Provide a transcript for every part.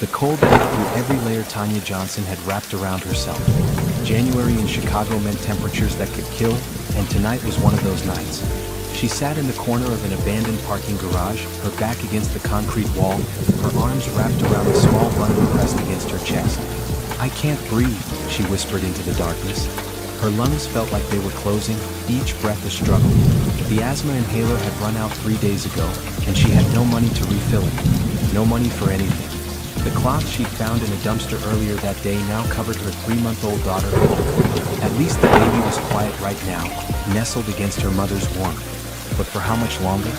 The cold bit through every layer Tanya Johnson had wrapped around herself. January in Chicago meant temperatures that could kill, and tonight was one of those nights. She sat in the corner of an abandoned parking garage, her back against the concrete wall, her arms wrapped around a small bundle pressed against her chest. "I can't breathe," she whispered into the darkness. Her lungs felt like they were closing, each breath a struggle. The asthma inhaler had run out 3 days ago, and she had no money to refill it. No money for anything. The cloth she'd found in a dumpster earlier that day now covered her 3-month-old daughter. At least the baby was quiet right now, nestled against her mother's warmth. But for how much longer?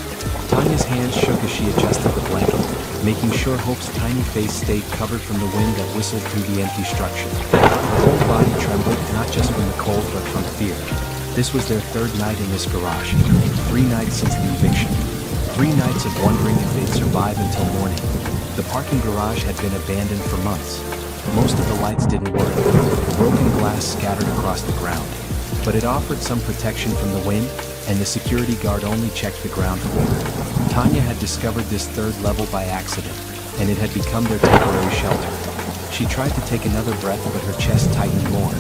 Tanya's hands shook as she adjusted the blanket, making sure Hope's tiny face stayed covered from the wind that whistled through the empty structure. Her whole body trembled, not just from the cold but from fear. This was their 3rd night in this garage, 3 nights since the eviction. 3 nights of wondering if they'd survive until morning. The parking garage had been abandoned for months. Most of the lights didn't work. Broken glass scattered across the ground. But it offered some protection from the wind, and the security guard only checked the ground floor. Tanya had discovered this 3rd level by accident, and it had become their temporary shelter. She tried to take another breath, but her chest tightened more.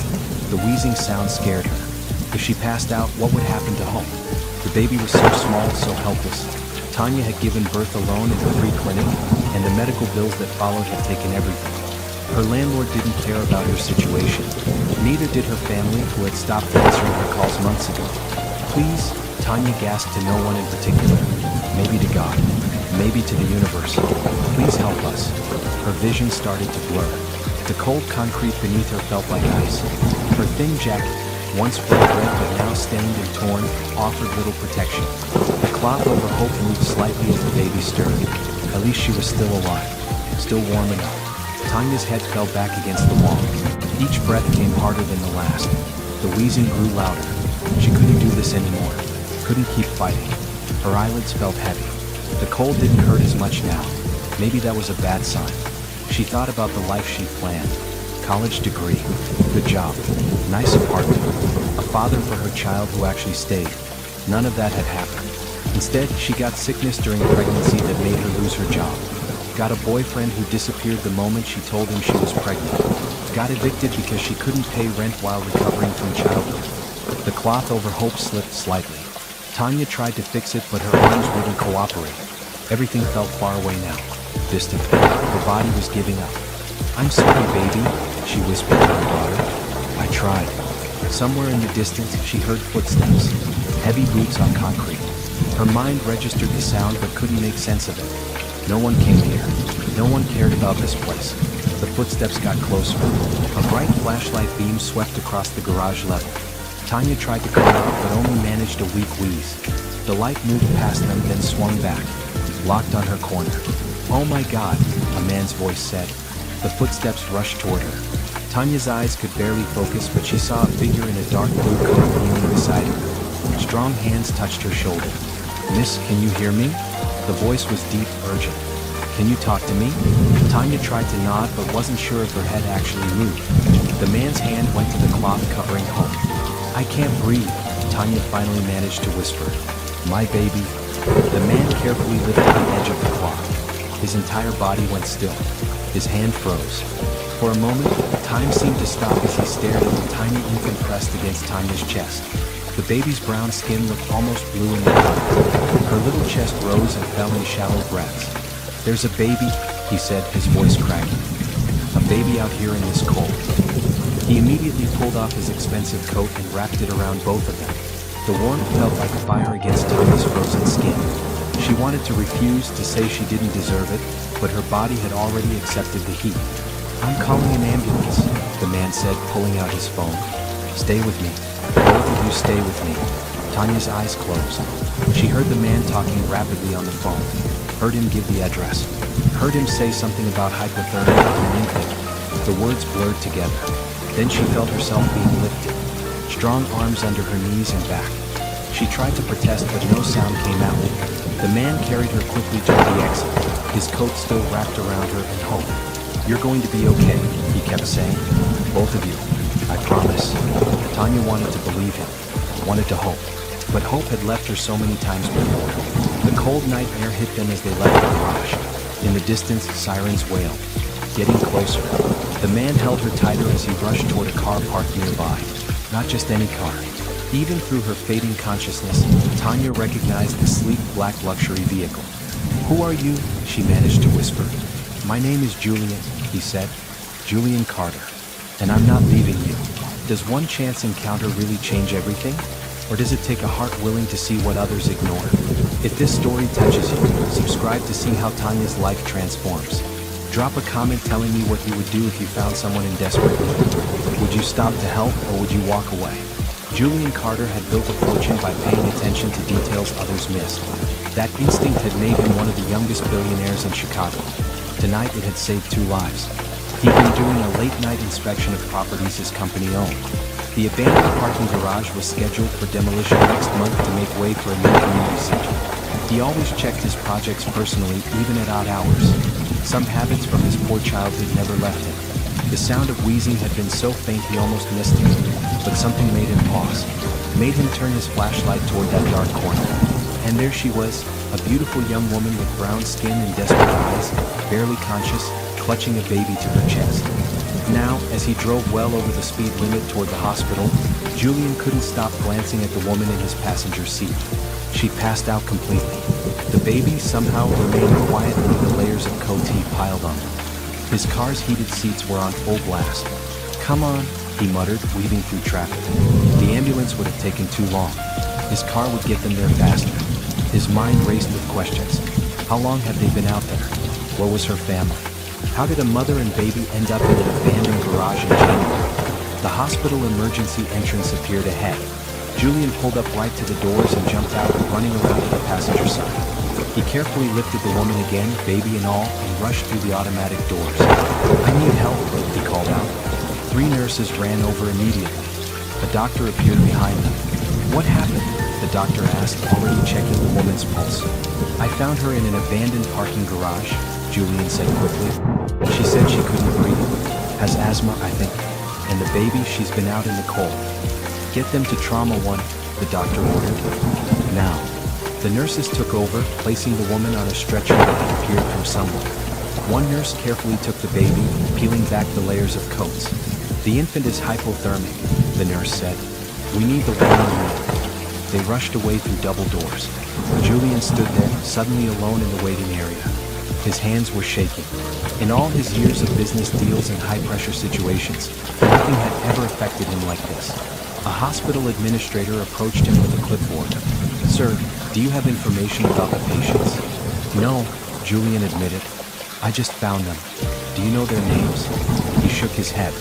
The wheezing sound scared her. If she passed out, what would happen to Hope? The baby was so small, so helpless. Tanya had given birth alone in her free clinic, and the medical bills that followed had taken everything. Her landlord didn't care about her situation. Neither did her family, who had stopped answering her calls months ago. "Please," Tanya gasped to no one in particular. Maybe to God. Maybe to the universe. "Please help us." Her vision started to blur. The cold concrete beneath her felt like ice. Her thin jacket, once bright red but now stained and torn, offered little protection. The cloth over Hope moved slightly as the baby stirred. At least she was still alive, still warm enough. Tanya's head fell back against the wall. Each breath came harder than the last. The wheezing grew louder. She couldn't do this anymore. Couldn't keep fighting. Her eyelids felt heavy. The cold didn't hurt as much now. Maybe that was a bad sign. She thought about the life she'd planned. College degree, good job, nice apartment, a father for her child who actually stayed. None of that had happened. Instead, she got sickness during pregnancy that made her lose her job. Got a boyfriend who disappeared the moment she told him she was pregnant. Got evicted because she couldn't pay rent while recovering from childbirth. The cloth over Hope slipped slightly. Tanya tried to fix it, but her arms wouldn't cooperate. Everything felt far away now, distant. Her body was giving up. "I'm sorry, baby," she whispered to her daughter. "I tried." Somewhere in the distance, she heard footsteps, heavy boots on concrete. Her mind registered the sound but couldn't make sense of it. No one came here. No one cared about this place. The footsteps got closer. A bright flashlight beam swept across the garage level. Tanya tried to call out but only managed a weak wheeze. The light moved past them, then swung back, locked on her corner. "Oh my God," a man's voice said. The footsteps rushed toward her. Tanya's eyes could barely focus, but she saw a figure in a dark blue coat kneeling beside her. Strong hands touched her shoulder. "Miss, can you hear me?" The voice was deep, urgent. "Can you talk to me?" Tanya tried to nod, but wasn't sure if her head actually moved. The man's hand went to the cloth covering Hope. "I can't breathe," Tanya finally managed to whisper. "My baby." The man carefully lifted the edge of the cloth. His entire body went still. His hand froze. For a moment, time seemed to stop as he stared at the tiny infant pressed against Tanya's chest. The baby's brown skin looked almost blue in the dark. Her little chest rose and fell in shallow breaths. "There's a baby," he said, his voice cracking. "A baby out here in this cold." He immediately pulled off his expensive coat and wrapped it around both of them. The warmth felt like fire against Tanya's frozen skin. She wanted to refuse, to say she didn't deserve it, but her body had already accepted the heat. "I'm calling an ambulance," the man said, pulling out his phone. "Stay with me. Both of you stay with me." Tanya's eyes closed. She heard the man talking rapidly on the phone. Heard him give the address. Heard him say something about hypothermia and an infant. The words blurred together. Then she felt herself being lifted. Strong arms under her knees and back. She tried to protest, but no sound came out. The man carried her quickly toward the exit, his coat still wrapped around her in hope. "You're going to be okay," he kept saying. "Both of you. I promise." Tanya wanted to believe him, wanted to hope. But hope had left her so many times before. The cold night air hit them as they left the garage. In the distance, sirens wailed. getting closer. The man held her tighter as he rushed toward a car parked nearby. Not just any car. Even through her fading consciousness, Tanya recognized the sleek black luxury vehicle. "Who are you?" she managed to whisper. "My name is Julian," he said. "Julian Carter. And I'm not leaving you." Does one chance encounter really change everything? Or does it take a heart willing to see what others ignore? If this story touches you, subscribe to see how Tanya's life transforms. Drop a comment telling me what you would do if you found someone in desperate need. Would you stop to help or would you walk away? Julian Carter had built a fortune by paying attention to details others missed. That instinct had made him one of the youngest billionaires in Chicago. Tonight it had saved 2 lives. He'd been doing a late-night inspection of properties his company owned. The abandoned parking garage was scheduled for demolition next month to make way for a new community center. He always checked his projects personally, even at odd hours. Some habits from his poor childhood never left him. The sound of wheezing had been so faint he almost missed it, but something made him pause, made him turn his flashlight toward that dark corner. And there she was, a beautiful young woman with brown skin and desperate eyes, barely conscious, clutching a baby to her chest. Now, as he drove well over the speed limit toward the hospital, Julian couldn't stop glancing at the woman in his passenger seat. She passed out completely. The baby somehow remained quiet beneath the layers of coat he piled on them. His car's heated seats were on full blast. "Come on," he muttered, weaving through traffic. The ambulance would have taken too long. His car would get them there faster. His mind raced with questions. How long had they been out there? Where was her family? How did a mother and baby end up in an abandoned garage in January? The hospital emergency entrance appeared ahead. Julian pulled up right to the doors and jumped out, running around to the passenger side. He carefully lifted the woman again, baby and all, and rushed through the automatic doors. "I need help," he called out. 3 nurses ran over immediately. A doctor appeared behind them. "What happened?" the doctor asked, already checking the woman's pulse. "I found her in an abandoned parking garage," Julian said quickly. "She said she couldn't breathe. Has asthma, I think. And the baby, she's been out in the cold. Get them to trauma 1, the doctor ordered. Now." The nurses took over, placing the woman on a stretcher that had appeared from somewhere. One nurse carefully took the baby, peeling back the layers of coats. "The infant is hypothermic," the nurse said. "We need the warming unit." They rushed away through double doors. Julian stood there, suddenly alone in the waiting area. His hands were shaking. In all his years of business deals and high-pressure situations, nothing had ever affected him like this. A hospital administrator approached him with a clipboard. "Sir, do you have information about the patients?" "No," Julian admitted. "I just found them. Do you know their names?" He shook his head.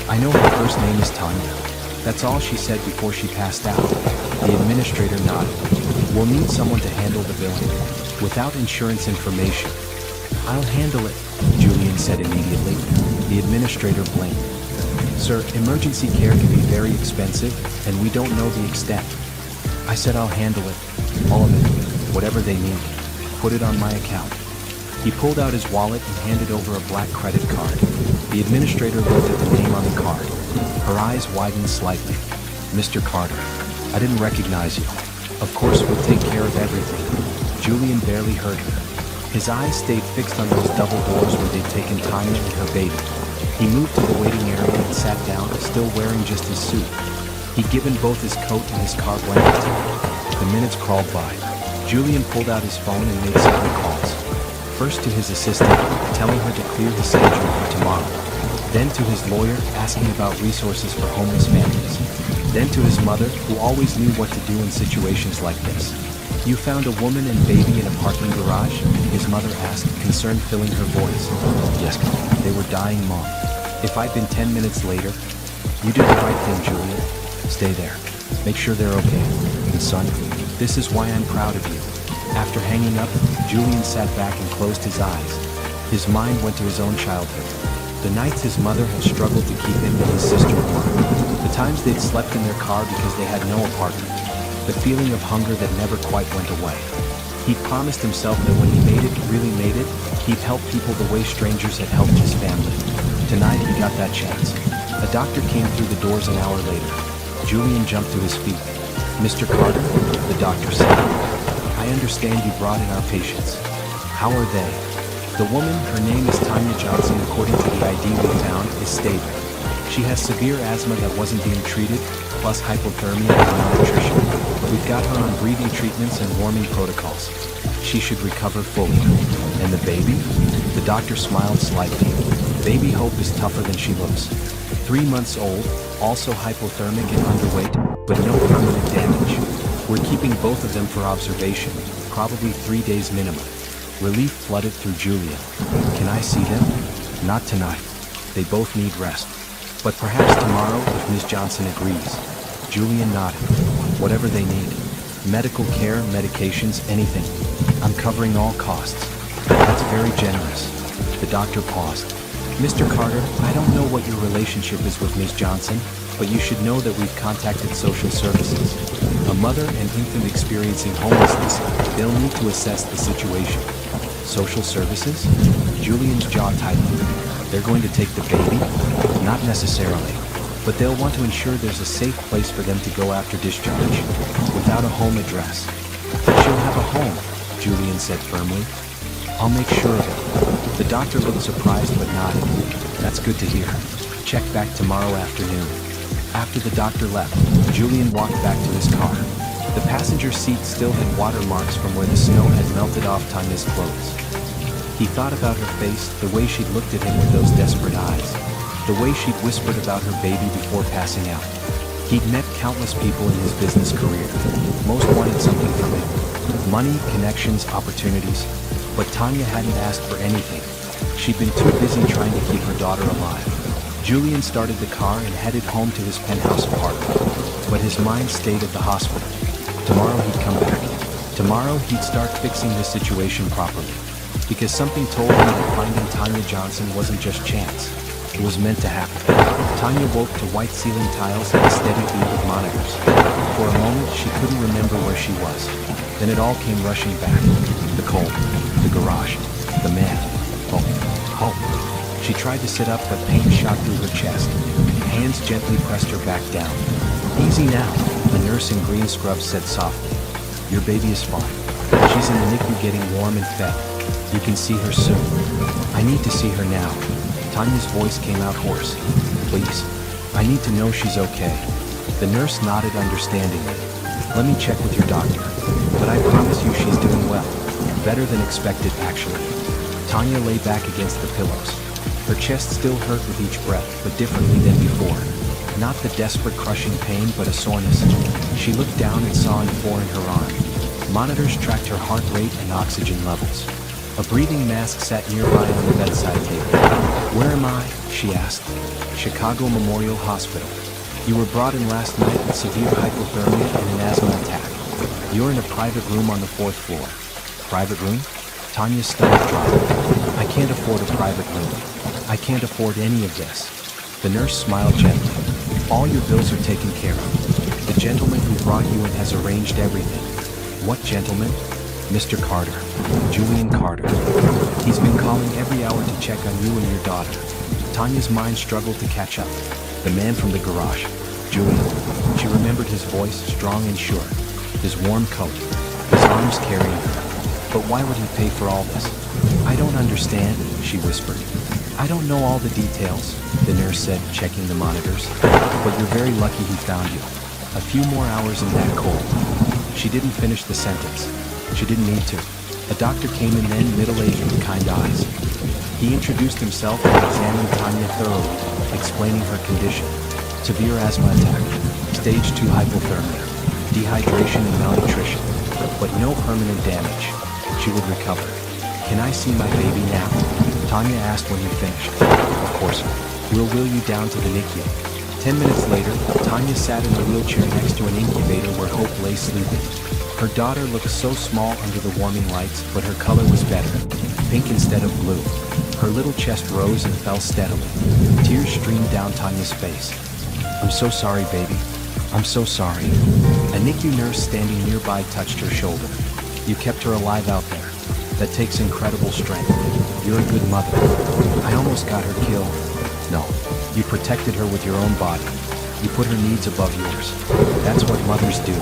"I know her first name is Tanya. That's all she said before she passed out." The administrator nodded. "We'll need someone to handle the billing. Without insurance information." "I'll handle it," Julian said immediately. The administrator blinked. "Sir, emergency care can be very expensive, and we don't know the extent." "I said I'll handle it. All of it. Whatever they need. Put it on my account." He pulled out his wallet and handed over a black credit card. The administrator looked at the name on the card. Her eyes widened slightly. "Mr. Carter, I didn't recognize you. Of course, we'll take care of everything." Julian barely heard her. His eyes stayed fixed on those double doors where they'd taken Tanya and her baby. He moved to the waiting area and sat down, still wearing just his suit. He'd given both his coat and his car blanket to him. The minutes crawled by. Julian pulled out his phone and made several calls. First to his assistant, telling her to clear his schedule for tomorrow. Then to his lawyer, asking about resources for homeless families. Then to his mother, who always knew what to do in situations like this. "You found a woman and baby in a parking garage?" his mother asked, concern filling her voice. "Yes, they were dying, Mom. If I'd been 10 minutes later..." "You did the right thing, Julian. Stay there. Make sure they're okay. And son, this is why I'm proud of you." After hanging up, Julian sat back and closed his eyes. His mind went to his own childhood. The nights his mother had struggled to keep him and his sister warm. The times they'd slept in their car because they had no apartment. The feeling of hunger that never quite went away. He promised himself that when he made it, really made it, he'd help people the way strangers had helped his family. Tonight he got that chance. A doctor came through the doors an hour later. Julian jumped to his feet. "Mr. Carter," the doctor said, "I understand you brought in our patients. How are they?" The woman, her name is Tanya Johnson according to the ID we found, is stable. She has severe asthma that wasn't being treated, plus hypothermia and malnutrition. We've got her on breathing treatments and warming protocols. She should recover fully. And the baby? The doctor smiled slightly. Baby Hope is tougher than she looks. 3 months old, also hypothermic and underweight, but no permanent damage. We're keeping both of them for observation, probably 3 days minimum. Relief flooded through Julian. Can I see them? Not tonight. They both need rest. But perhaps tomorrow if Ms. Johnson agrees. Julian nodded. Whatever they need. Medical care, medications, anything. I'm covering all costs. That's very generous. The doctor paused. Mr. Carter, I don't know what your relationship is with Ms. Johnson, but you should know that we've contacted social services. A mother and infant experiencing homelessness, they'll need to assess the situation. Social services? Julian's jaw tightened. They're going to take the baby? Not necessarily. But they'll want to ensure there's a safe place for them to go after discharge. Without a home address. She'll have a home, Julian said firmly. I'll make sure of it. The doctor looked surprised but nodded. That's good to hear. Check back tomorrow afternoon. After the doctor left, Julian walked back to his car. The passenger seat still had water marks from where the snow had melted off Tanya's clothes. He thought about her face, the way she'd looked at him with those desperate eyes. The way she'd whispered about her baby before passing out. He'd met countless people in his business career. Most wanted something from him. Money, connections, opportunities. But Tanya hadn't asked for anything. She'd been too busy trying to keep her daughter alive. Julian started the car and headed home to his penthouse apartment. But his mind stayed at the hospital. Tomorrow he'd come back. Tomorrow he'd start fixing the situation properly. Because something told him that finding Tanya Johnson wasn't just chance. It was meant to happen. Tanya woke to white ceiling tiles and a steady beat of monitors. For a moment, she couldn't remember where she was. Then it all came rushing back. The cold, the garage, the man. Hope. She tried to sit up, but pain shot through her chest. Hands gently pressed her back down. Easy now, the nurse in green scrubs said softly. Your baby is fine. She's in the NICU getting warm and fed. You can see her soon. I need to see her now. Tanya's voice came out hoarse. Please. I need to know she's okay. The nurse nodded understandingly. Let me check with your doctor. But I promise you she's doing well. Better than expected, actually. Tanya lay back against the pillows. Her chest still hurt with each breath, but differently than before. Not the desperate crushing pain, but a soreness. She looked down and saw an E4 in her arm. Monitors tracked her heart rate and oxygen levels. A breathing mask sat nearby on the bedside table. Where am I? She asked. Chicago Memorial Hospital. You were brought in last night with severe hypothermia and an asthma attack. You're in a private room on the 4th floor. Private room? Tanya's stomach dropped. I can't afford a private room. I can't afford any of this. The nurse smiled gently. All your bills are taken care of. The gentleman who brought you in has arranged everything. What gentleman? Mr. Carter. Julian Carter. He's been calling every hour to check on you and your daughter. Tanya's mind struggled to catch up. The man from the garage. Julian. She remembered his voice, strong and sure. His warm coat. His arms carrying her. But why would he pay for all this? I don't understand, she whispered. I don't know all the details, the nurse said, checking the monitors. But you're very lucky he found you. A few more hours in that cold. She didn't finish the sentence. She didn't need to. A doctor came in then, middle-aged with kind eyes. He introduced himself and examined Tanya thoroughly, explaining her condition. Severe asthma attack, stage 2 hypothermia, dehydration and malnutrition, but no permanent damage. She would recover. Can I see my baby now? Tanya asked when he finished. Of course. We'll wheel you down to the NICU. 10 minutes later, Tanya sat in a wheelchair next to an incubator where Hope lay sleeping. Her daughter looked so small under the warming lights, but her color was better, pink instead of blue. Her little chest rose and fell steadily. Tears streamed down Tanya's face. I'm so sorry, baby. I'm so sorry. A NICU nurse standing nearby touched her shoulder. You kept her alive out there. That takes incredible strength. You're a good mother. I almost got her killed. No, you protected her with your own body. You put her needs above yours. That's what mothers do.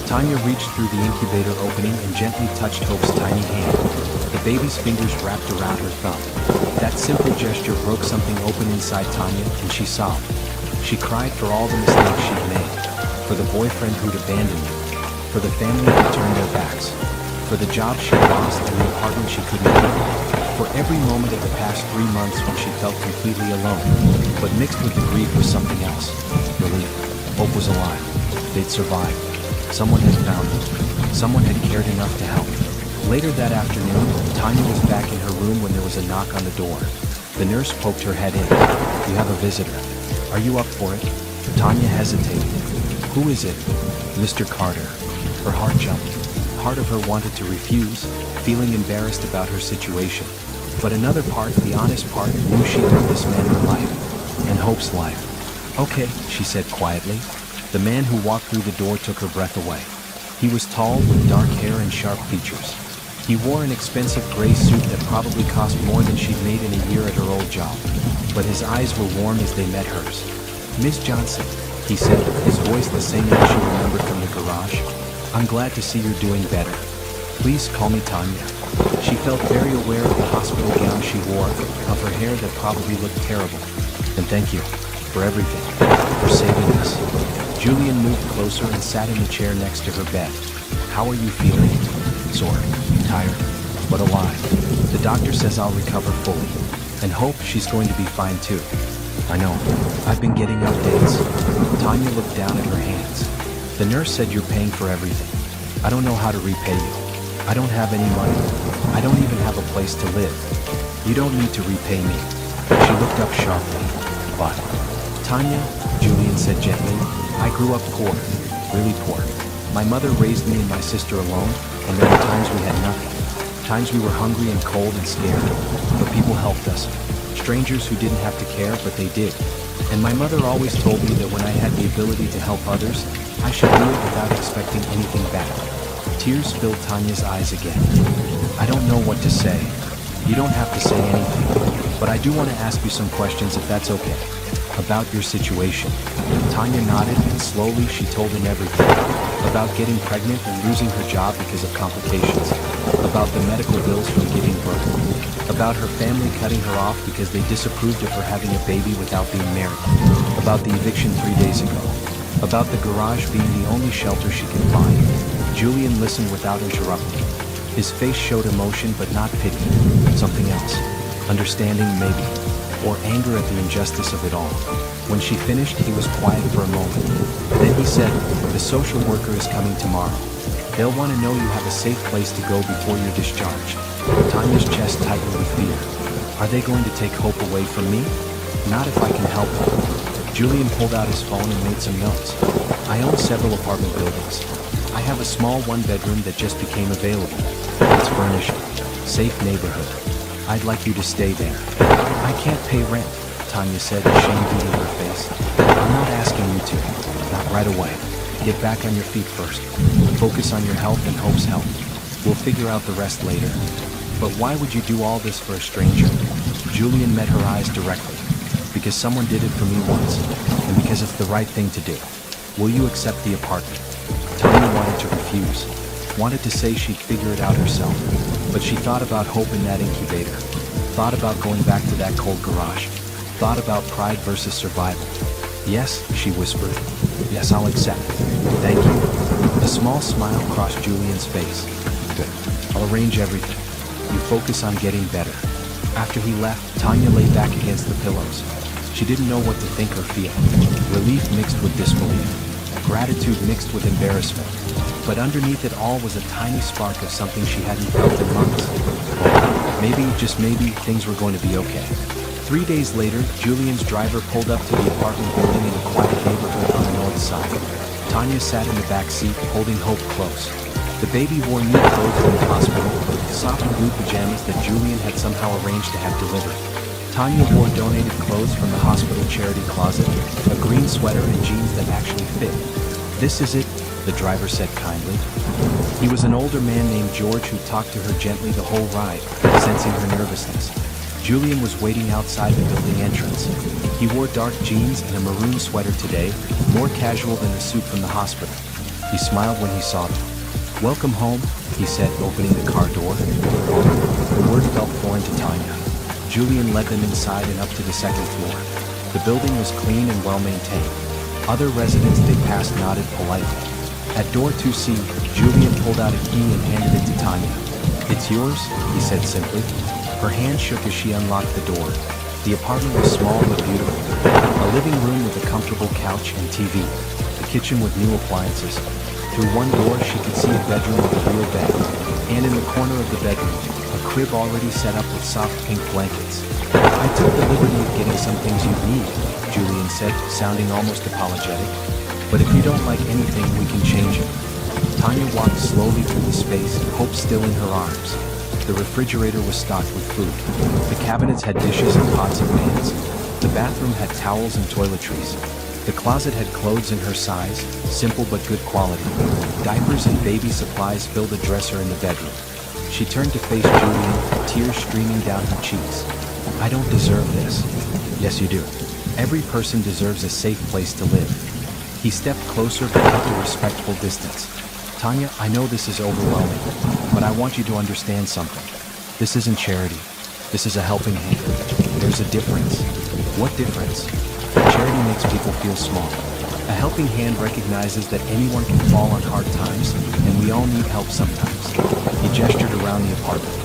Tanya reached through the incubator opening and gently touched Hope's tiny hand. The baby's fingers wrapped around her thumb. That simple gesture broke something open inside Tanya, and she sobbed. She cried for all the mistakes she'd made, for the boyfriend who'd abandoned her, for the family who turned their backs, for the job she lost and the apartment she couldn't keep, for every moment of the past 3 months when she felt completely alone. But mixed with the grief was something else. Relief. Hope was alive. They'd survived. Someone had found them. Someone had cared enough to help. Later that afternoon, Tanya was back in her room when there was a knock on the door. The nurse poked her head in. "You have a visitor. Are you up for it?" Tanya hesitated. "Who is it?" "Mr. Carter." Her heart jumped. Part of her wanted to refuse, feeling embarrassed about her situation. But another part, the honest part, knew she loved this man her life, and Hope's life. "Okay," she said quietly. The man who walked through the door took her breath away. He was tall, with dark hair and sharp features. He wore an expensive gray suit that probably cost more than she'd made in a year at her old job. But his eyes were warm as they met hers. "Miss Johnson," he said, his voice the same as she remembered from the garage. "I'm glad to see you're doing better. Please call me Tanya." She felt very aware of the hospital gown she wore, of her hair that probably looked terrible. "And thank you for everything, for saving us." Julian moved closer and sat in the chair next to her bed. "How are you feeling?" "Sore, tired, but alive. The doctor says I'll recover fully. And Hope, she's going to be fine too." "I know. I've been getting updates." Tanya looked down at her hands. "The nurse said you're paying for everything. I don't know how to repay you. I don't have any money. I don't even have a place to live. You don't need to repay me." She looked up sharply. "But..." "Tanya," Julian said gently, "I grew up poor, really poor. My mother raised me and my sister alone, and there were times we had nothing. Times we were hungry and cold and scared. But people helped us. Strangers who didn't have to care, but they did. And my mother always told me that when I had the ability to help others, I should do it without expecting anything back." Tears filled Tanya's eyes again. "I don't know what to say." "You don't have to say anything. But I do want to ask you some questions if that's okay. About your situation." Tanya nodded, and slowly she told him everything. About getting pregnant and losing her job because of complications. About the medical bills from giving birth. About her family cutting her off because they disapproved of her having a baby without being married. About the eviction 3 days ago. About the garage being the only shelter she could find. Julian listened without interrupting. His face showed emotion but not pity. Something else. Understanding maybe. Or anger at the injustice of it all. When she finished, he was quiet for a moment. Then he said, "The social worker is coming tomorrow. They'll want to know you have a safe place to go before you're discharged." Tanya's chest tightened with fear. "Are they going to take Hope away from me?" "Not if I can help it." Julian pulled out his phone and made some notes. "I own several apartment buildings. I have a small one-bedroom that just became available. It's furnished. Safe neighborhood. I'd like you to stay there." "I can't pay rent," Tanya said, shame beating her face. "I'm not asking you to. Not right away. Get back on your feet first. Focus on your health and Hope's health. We'll figure out the rest later." "But why would you do all this for a stranger?" Julian met her eyes directly. "Because someone did it for me once, and because it's the right thing to do. Will you accept the apartment?" Tanya wanted to refuse. Wanted to say she'd figure it out herself. But she thought about Hope in that incubator. Thought about going back to that cold garage. Thought about pride versus survival. "Yes," she whispered. "Yes, I'll accept. Thank you." A small smile crossed Julian's face. "Good. I'll arrange everything. You focus on getting better." After he left, Tanya lay back against the pillows. She didn't know what to think or feel. Relief mixed with disbelief. Gratitude mixed with embarrassment. But underneath it all was a tiny spark of something she hadn't felt in months. Maybe, just maybe, things were going to be okay. 3 days later, Julian's driver pulled up to the apartment building in a quiet neighborhood on the north side. Tanya sat in the back seat, holding Hope close. The baby wore new clothes from the hospital, soft blue pajamas that Julian had somehow arranged to have delivered. Tanya wore donated clothes from the hospital charity closet, a green sweater and jeans that actually fit. "This is it," the driver said kindly. He was an older man named George who talked to her gently the whole ride, sensing her nervousness. Julian was waiting outside the building entrance. He wore dark jeans and a maroon sweater today, more casual than the suit from the hospital. He smiled when he saw them. "Welcome home," he said, opening the car door. The word felt foreign to Tanya. Julian led them inside and up to the second floor. The building was clean and well maintained. Other residents they passed nodded politely. At door 2C, Julian pulled out a key and handed it to Tanya. "It's yours," he said simply. Her hand shook as she unlocked the door. The apartment was small but beautiful. A living room with a comfortable couch and TV. The kitchen with new appliances. Through one door she could see a bedroom with a real bed. And in the corner of the bedroom, a crib already set up with soft pink blankets. "I took the liberty of getting some things you need," Julian said, sounding almost apologetic. "But if you don't like anything, we can change it." Tanya walked slowly through the space, hope still in her arms. The refrigerator was stocked with food. The cabinets had dishes and pots and pans. The bathroom had towels and toiletries. The closet had clothes in her size, simple but good quality. Diapers and baby supplies filled a dresser in the bedroom. She turned to face Julian, tears streaming down her cheeks. "I don't deserve this." "Yes, you do. Every person deserves a safe place to live." He stepped closer but kept a respectful distance. "Tanya, I know this is overwhelming, but I want you to understand something. This isn't charity. This is a helping hand. There's a difference." "What difference?" "Charity makes people feel small. A helping hand recognizes that anyone can fall on hard times, and we all need help sometimes." He gestured around the apartment.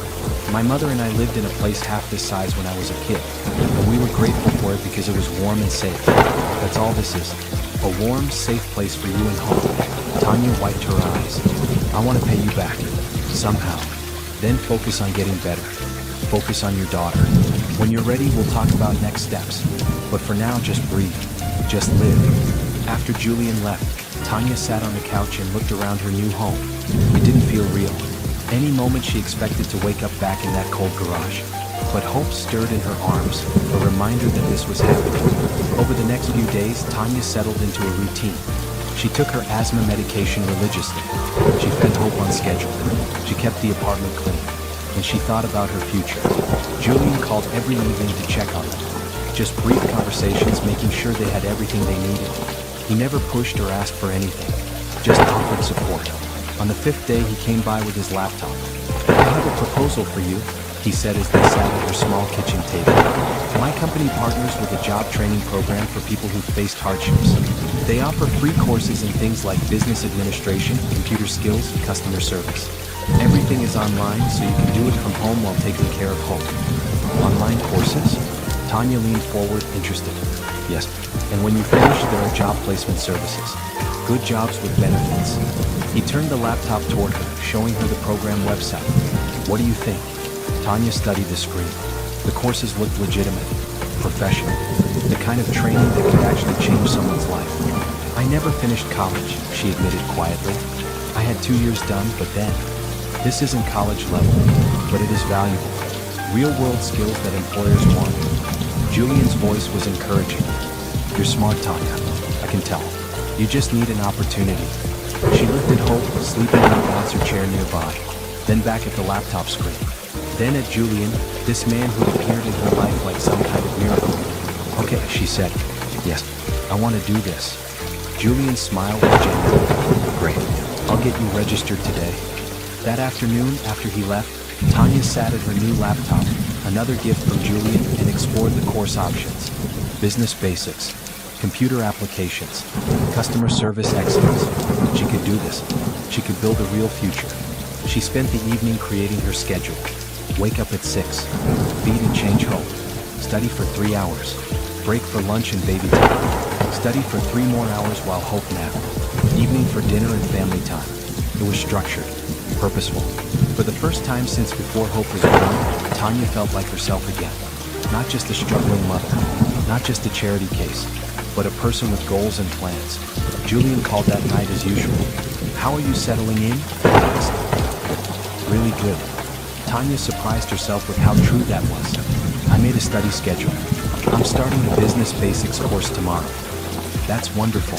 "My mother and I lived in a place half this size when I was a kid, and we were grateful for it because it was warm and safe. That's all this is. A warm, safe place for you and home." Tanya wiped her eyes. "I want to pay you back. Somehow. Then focus on getting better. Focus on your daughter. When you're ready, we'll talk about next steps. But for now, just breathe. Just live." After Julian left, Tanya sat on the couch and looked around her new home. It didn't feel real. Any moment she expected to wake up back in that cold garage. But hope stirred in her arms, a reminder that this was happening. Over the next few days, Tanya settled into a routine. She took her asthma medication religiously. She fed Hope on schedule. She kept the apartment clean. And she thought about her future. Julian called every evening to check on them. Just brief conversations, making sure they had everything they needed. He never pushed or asked for anything, just offered support. On the 5th day, he came by with his laptop. "I have a proposal for you," he said as they sat at her small kitchen table. "My company partners with a job training program for people who've faced hardships. They offer free courses in things like business administration, computer skills, and customer service. Everything is online, so you can do it from home while taking care of home." "Online courses?" Tanya leaned forward, interested. "Yes, and when you finish, there are job placement services. Good jobs with benefits." He turned the laptop toward her, showing her the program website. "What do you think?" Tanya studied the screen. The courses looked legitimate, professional, the kind of training that could actually change someone's life. "I never finished college," she admitted quietly. "I had 2 years done, but then. This isn't college level, but it is valuable. Real-world skills that employers want." Julian's voice was encouraging. "You're smart, Tanya. I can tell. You just need an opportunity." She looked at Hope, sleeping in the bouncer chair nearby, then back at the laptop screen. Then at Julian, this man who appeared in her life like some kind of miracle. "Okay," she said. "Yes, I want to do this." Julian's smile was genuine. "Great. I'll get you registered today." That afternoon, after he left, Tanya sat at her new laptop, another gift from Julian, and explored the course options. Business basics, computer applications, customer service excellence. She could do this. She could build a real future. She spent the evening creating her schedule. Wake up at 6, feed and change Hope, study for 3 hours, break for lunch and baby time, study for 3 more hours while Hope napped, evening for dinner and family time. It was structured, purposeful. For the first time since before Hope was born, Tanya felt like herself again. Not just a struggling mother, not just a charity case, but a person with goals and plans. Julian called that night as usual. "How are you settling in?" he asked. "Really good." Tanya surprised herself with how true that was. "I made a study schedule. I'm starting a business basics course tomorrow." "That's wonderful."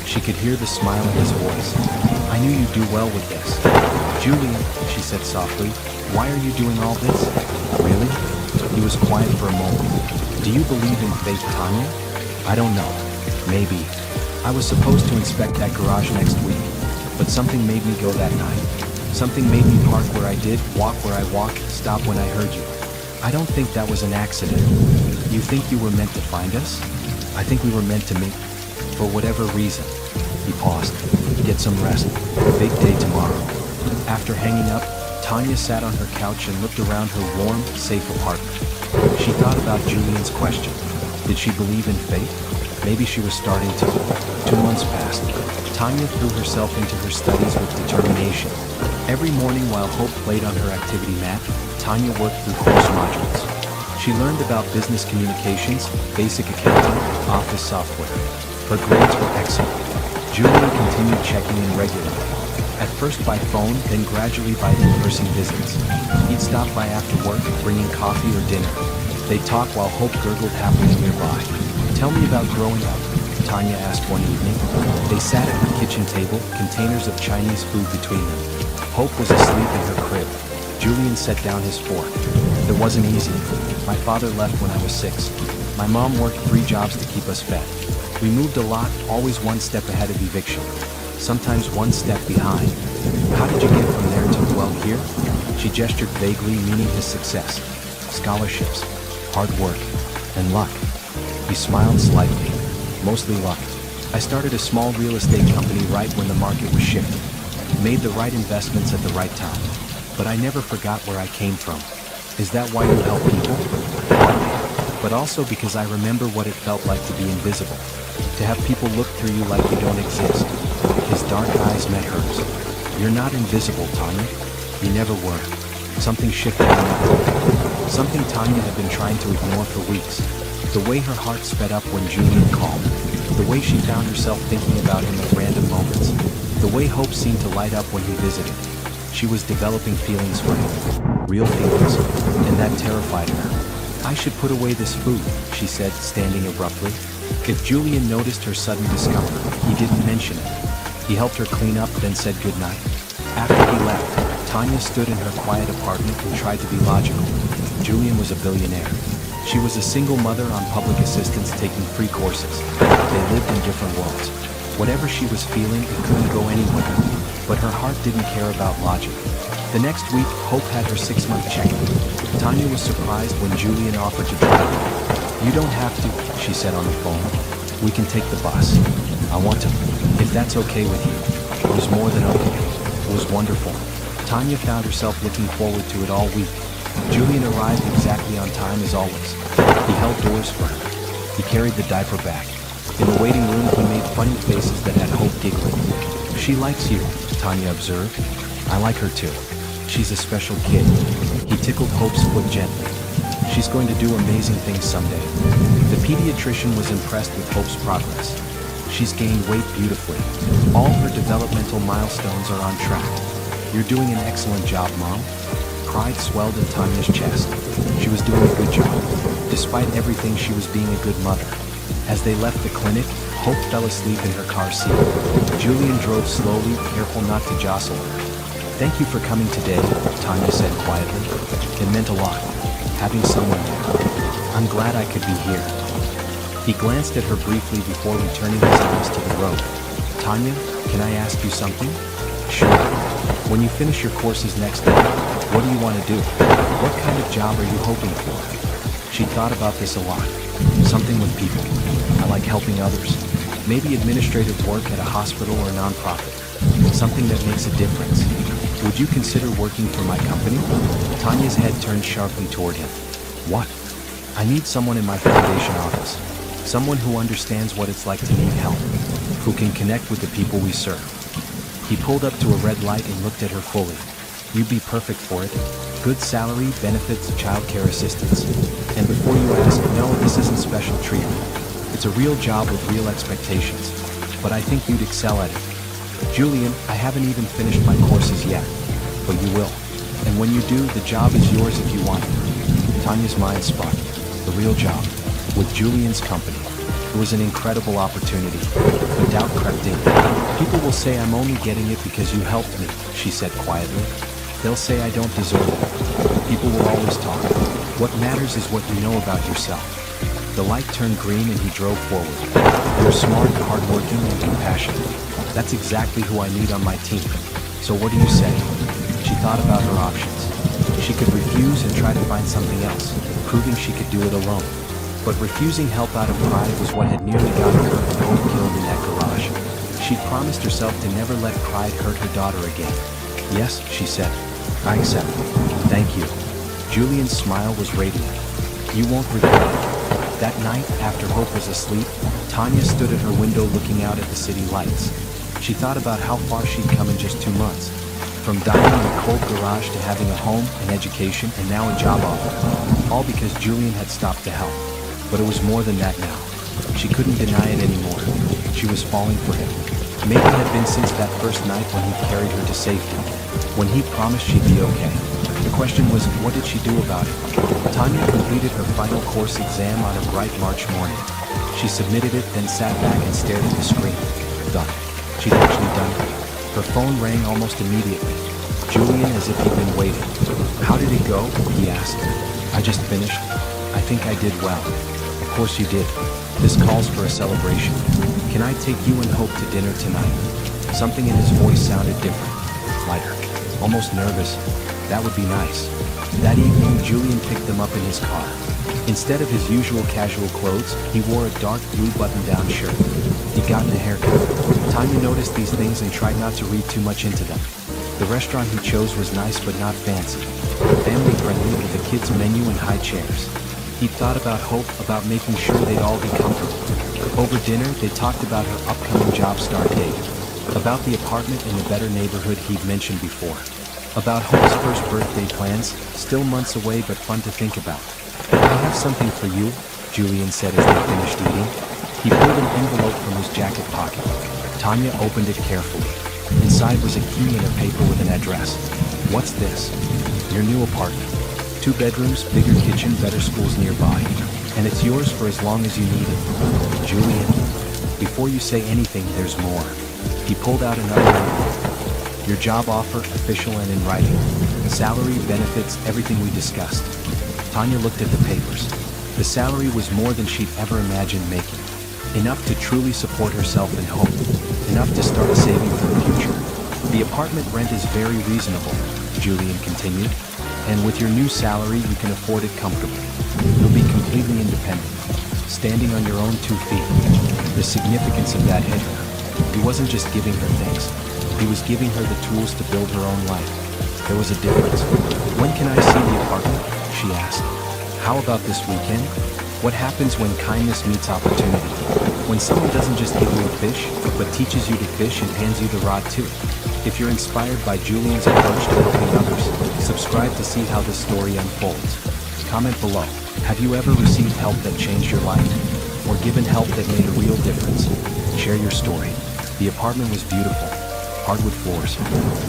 She could hear the smile in his voice. "I knew you'd do well with this." "Julian," she said softly, "why are you doing all this?" "Really?" He was quiet for a moment. "Do you believe in fate, Tanya?" "I don't know. Maybe. I was supposed to inspect that garage next week, but something made me go that night. Something made me park where I did, walk where I walked, stop when I heard you. I don't think that was an accident. You think you were meant to find us? I think we were meant to meet. For whatever reason. He paused. Get some rest. Big day tomorrow. After hanging up, Tanya sat on her couch and looked around her warm, safe apartment. She thought about Julian's question. Did she believe in fate? Maybe she was starting to. 2 months passed. Tanya threw herself into her studies with determination. Every morning while Hope played on her activity mat, Tanya worked through course modules. She learned about business communications, basic accounting, office software. Her grades were excellent. Julian continued checking in regularly. At first by phone, then gradually by in-person visits. He'd stop by after work, bringing coffee or dinner. They'd talk while Hope gurgled happily nearby. Tell me about growing up, Tanya asked one evening. They sat at the kitchen table, containers of Chinese food between them. Hope was asleep in her crib. Julian set down his fork. It wasn't easy. My father left when I was 6. My mom worked 3 jobs to keep us fed. We moved a lot, always one step ahead of eviction. Sometimes one step behind. How did you get from there to, well, here? She gestured vaguely, meaning his success. Scholarships, hard work, and luck. He smiled slightly. Mostly luck. I started a small real estate company right when the market was shifting. Made the right investments at the right time. But I never forgot where I came from. Is that why you help people? Partly. But also because I remember what it felt like to be invisible. To have people look through you like you don't exist. His dark eyes met hers. You're not invisible, Tanya. You never were. Something shifted in that. Something Tanya had been trying to ignore for weeks. The way her heart sped up when Julian called. The way she found herself thinking about him at random moments. The way hope seemed to light up when he visited. She was developing feelings for him. Real feelings. And that terrified her. I should put away this food, she said, standing abruptly. If Julian noticed her sudden discomfort, he didn't mention it. He helped her clean up, then said goodnight. After he left, Tanya stood in her quiet apartment and tried to be logical. Julian was a billionaire. She was a single mother on public assistance taking free courses. They lived in different worlds. Whatever she was feeling, it couldn't go anywhere. But her heart didn't care about logic. The next week, Hope had her 6-month check-in. Tanya was surprised when Julian offered to drive her. You don't have to, she said on the phone. We can take the bus. I want to, if that's okay with you. It was more than okay. It was wonderful. Tanya found herself looking forward to it all week. Julian arrived exactly on time as always. He held doors for her. He carried the diaper bag. In the waiting room, he made funny faces that had Hope giggling. She likes you, Tanya observed. I like her too. She's a special kid. He tickled Hope's foot gently. She's going to do amazing things someday. The pediatrician was impressed with Hope's progress. She's gained weight beautifully. All her developmental milestones are on track. You're doing an excellent job, Mom. Pride swelled in Tanya's chest. She was doing a good job. Despite everything, she was being a good mother. As they left the clinic, Hope fell asleep in her car seat. Julian drove slowly, careful not to jostle her. Thank you for coming today, Tanya said quietly. It meant a lot, having someone there. I'm glad I could be here. He glanced at her briefly before returning his eyes to the road. Tanya, can I ask you something? Sure. When you finish your courses next month, what do you want to do? What kind of job are you hoping for? She thought about this a lot. Something with people. I like helping others. Maybe administrative work at a hospital or nonprofit. Something that makes a difference. Would you consider working for my company? Tanya's head turned sharply toward him. What? I need someone in my foundation office. Someone who understands what it's like to need help. Who can connect with the people we serve. He pulled up to a red light and looked at her fully. You'd be perfect for it. Good salary, benefits, childcare assistance. And before you ask, no, this isn't special treatment. It's a real job with real expectations. But I think you'd excel at it. Julian, I haven't even finished my courses yet. But you will. And when you do, the job is yours if you want it. Tanya's mind spun. The real job. With Julian's company. It was an incredible opportunity. But doubt crept in. People will say I'm only getting it because you helped me, she said quietly. They'll say I don't deserve it. People will always talk. What matters is what you know about yourself. The light turned green and he drove forward. You're smart, hardworking, and compassionate. That's exactly who I need on my team. So what do you say? she thought about her options. She could refuse and try to find something else, proving she could do it alone. But refusing help out of pride was what had nearly gotten her and Hope killed in that garage. She'd promised herself to never let pride hurt her daughter again. Yes, she said. I accept. Thank you. Julian's smile was radiant. You won't regret it. That night, after Hope was asleep, Tanya stood at her window looking out at the city lights. She thought about how far she'd come in just 2 months. From dying in a cold garage to having a home, an education, and now a job offer. All because Julian had stopped to help. But it was more than that now. She couldn't deny it anymore. She was falling for him. Maybe it had been since that first night when he carried her to safety. When he promised she'd be okay. The question was, what did she do about it? Tanya completed her final course exam on a bright March morning. She submitted it, then sat back and stared at the screen. Done. She'd actually done it. Her phone rang almost immediately. Julian, as if he'd been waiting. How did it go? He asked. I just finished. I think I did well. Of course you did. This calls for a celebration. Can I take you and Hope to dinner tonight? Something in his voice sounded different. Lighter. Almost nervous. That would be nice. That evening, Julian picked them up in his car. Instead of his usual casual clothes, he wore a dark blue button-down shirt. He'd gotten a haircut. Tanya noticed these things and tried not to read too much into them. The restaurant he chose was nice but not fancy. Family-friendly with a kids' menu and high chairs. He'd thought about Hope, about making sure they'd all be comfortable. Over dinner, they talked about her upcoming job start date. About the apartment in the better neighborhood he'd mentioned before. About Hope's first birthday plans, still months away but fun to think about. I have something for you, Julian said as they finished eating. He pulled an envelope from his jacket pocket. Tanya opened it carefully. Inside was a key and a paper with an address. What's this? Your new apartment. 2 bedrooms, bigger kitchen, better schools nearby. And it's yours for as long as you need it. Julian, before you say anything, there's more. He pulled out another envelope. Your job offer, official and in writing. Salary, benefits, everything we discussed. Tanya looked at the papers. The salary was more than she'd ever imagined making. Enough to truly support herself and Hope. Enough to start saving for the future. The apartment rent is very reasonable, Julian continued. And with your new salary, you can afford it comfortably. You'll be completely independent, standing on your own 2 feet. The significance of that hit her. He wasn't just giving her things. He was giving her the tools to build her own life. There was a difference. When can I see the apartment? She asked. How about this weekend? What happens when kindness meets opportunity? When someone doesn't just give you a fish, but teaches you to fish and hands you the rod too. If you're inspired by Julian's approach to helping others, subscribe to see how this story unfolds. Comment below. Have you ever received help that changed your life? Or given help that made a real difference? Share your story. The apartment was beautiful. Hardwood floors,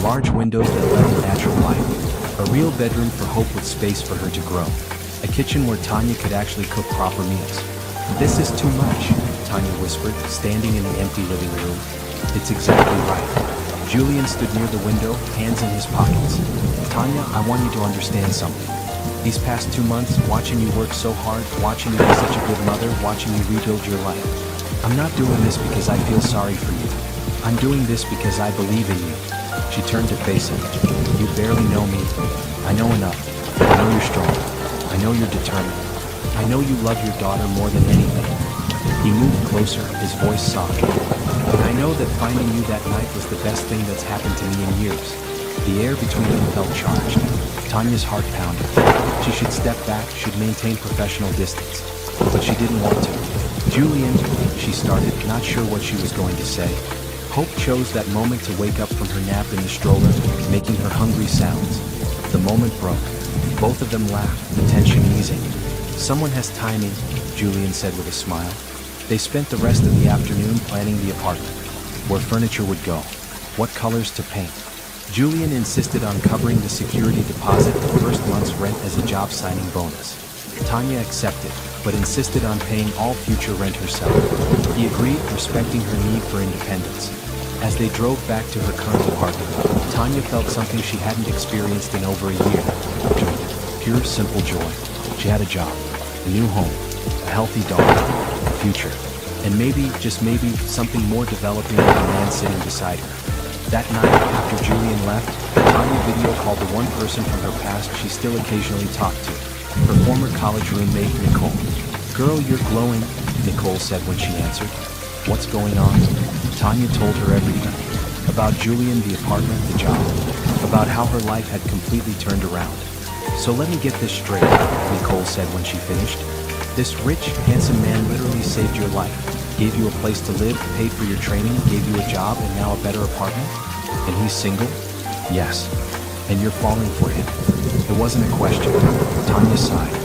large windows that let in natural light. A real bedroom for Hope with space for her to grow. A kitchen where Tanya could actually cook proper meals. This is too much, Tanya whispered, standing in the empty living room. It's exactly right. Julian stood near the window, hands in his pockets. Tanya, I want you to understand something. These past 2 months, watching you work so hard, watching you be such a good mother, watching you rebuild your life. I'm not doing this because I feel sorry for you. I'm doing this because I believe in you. She turned to face him. You barely know me. I know enough. I know you're strong. I know you're determined. I know you love your daughter more than anything. He moved closer, his voice soft. I know that finding you that night was the best thing that's happened to me in years. The air between them felt charged. Tanya's heart pounded. She should step back, should maintain professional distance. But she didn't want to. Julian, she started, not sure what she was going to say. Hope chose that moment to wake up from her nap in the stroller, making her hungry sounds. The moment broke. Both of them laughed, the tension easing. Someone has timing, Julian said with a smile. They spent the rest of the afternoon planning the apartment, where furniture would go, what colors to paint. Julian insisted on covering the security deposit, the first month's rent as a job signing bonus. Tanya accepted, but insisted on paying all future rent herself. He agreed, respecting her need for independence. As they drove back to her current apartment, Tanya felt something she hadn't experienced in over a year. Joy. Pure, simple joy. She had a job, a new home, a healthy daughter, a future, and maybe, just maybe, something more developing than the man sitting beside her. That night, after Julian left, Tanya video called the one person from her past she still occasionally talked to, her former college roommate, Nicole. "Girl, you're glowing," Nicole said when she answered. "What's going on?" Tanya told her everything. About Julian, the apartment, the job. About how her life had completely turned around. "So let me get this straight," Nicole said when she finished. "This rich, handsome man literally saved your life, gave you a place to live, paid for your training, gave you a job, and now a better apartment? And he's single?" "Yes. And you're falling for him." It wasn't a question. Tanya sighed.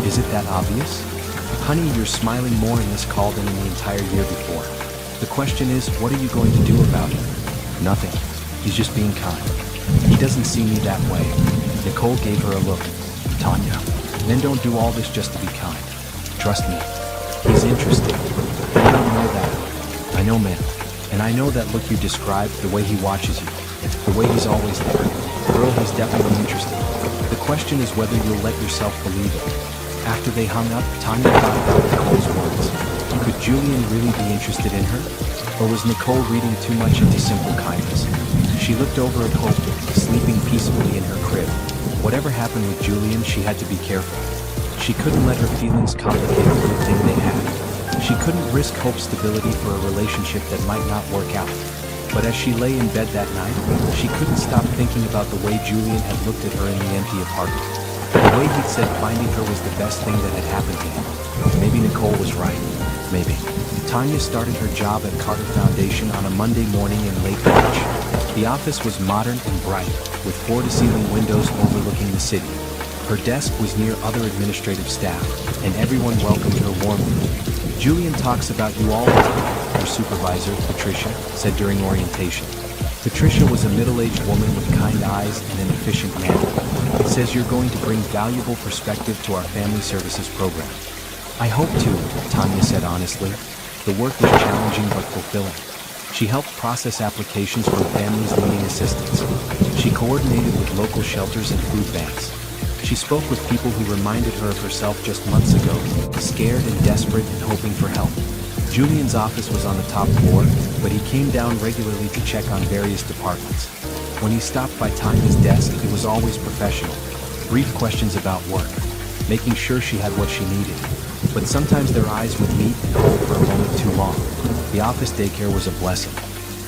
"Is it that obvious?" "Honey, you're smiling more in this call than in the entire year before. The question is, what are you going to do about it?" "Nothing. He's just being kind. He doesn't see me that way." Nicole gave her a look. "Tanya, men don't do all this just to be kind. Trust me. He's interested. You don't know that. I know men. And I know that look you described, the way he watches you. The way he's always there. Girl, he's definitely interested. The question is whether you'll let yourself believe it." After they hung up, Tanya thought about Nicole's words. Could Julian really be interested in her? Or was Nicole reading too much into simple kindness? She looked over at Hope, sleeping peacefully in her crib. Whatever happened with Julian, she had to be careful. She couldn't let her feelings complicate the good thing they had. She couldn't risk Hope's stability for a relationship that might not work out. But as she lay in bed that night, she couldn't stop thinking about the way Julian had looked at her in the empty apartment. The way he'd said finding her was the best thing that had happened to him. Maybe Nicole was right. Maybe. Tanya started her job at Carter Foundation on a Monday morning in late March. The office was modern and bright, with floor-to-ceiling windows overlooking the city. Her desk was near other administrative staff, and everyone welcomed her warmly. "Julian talks about you all the time," her supervisor, Patricia, said during orientation. Patricia was a middle-aged woman with kind eyes and an efficient manner. "Says you're going to bring valuable perspective to our family services program." "I hope to," Tanya said honestly. The work was challenging but fulfilling. She helped process applications from families needing assistance. She coordinated with local shelters and food banks. She spoke with people who reminded her of herself just months ago, scared and desperate and hoping for help. Julian's office was on the top floor, but he came down regularly to check on various departments. When he stopped by Tanya's desk, it was always professional. Brief questions about work, making sure she had what she needed. But sometimes their eyes would meet and hold for a moment too long. The office daycare was a blessing.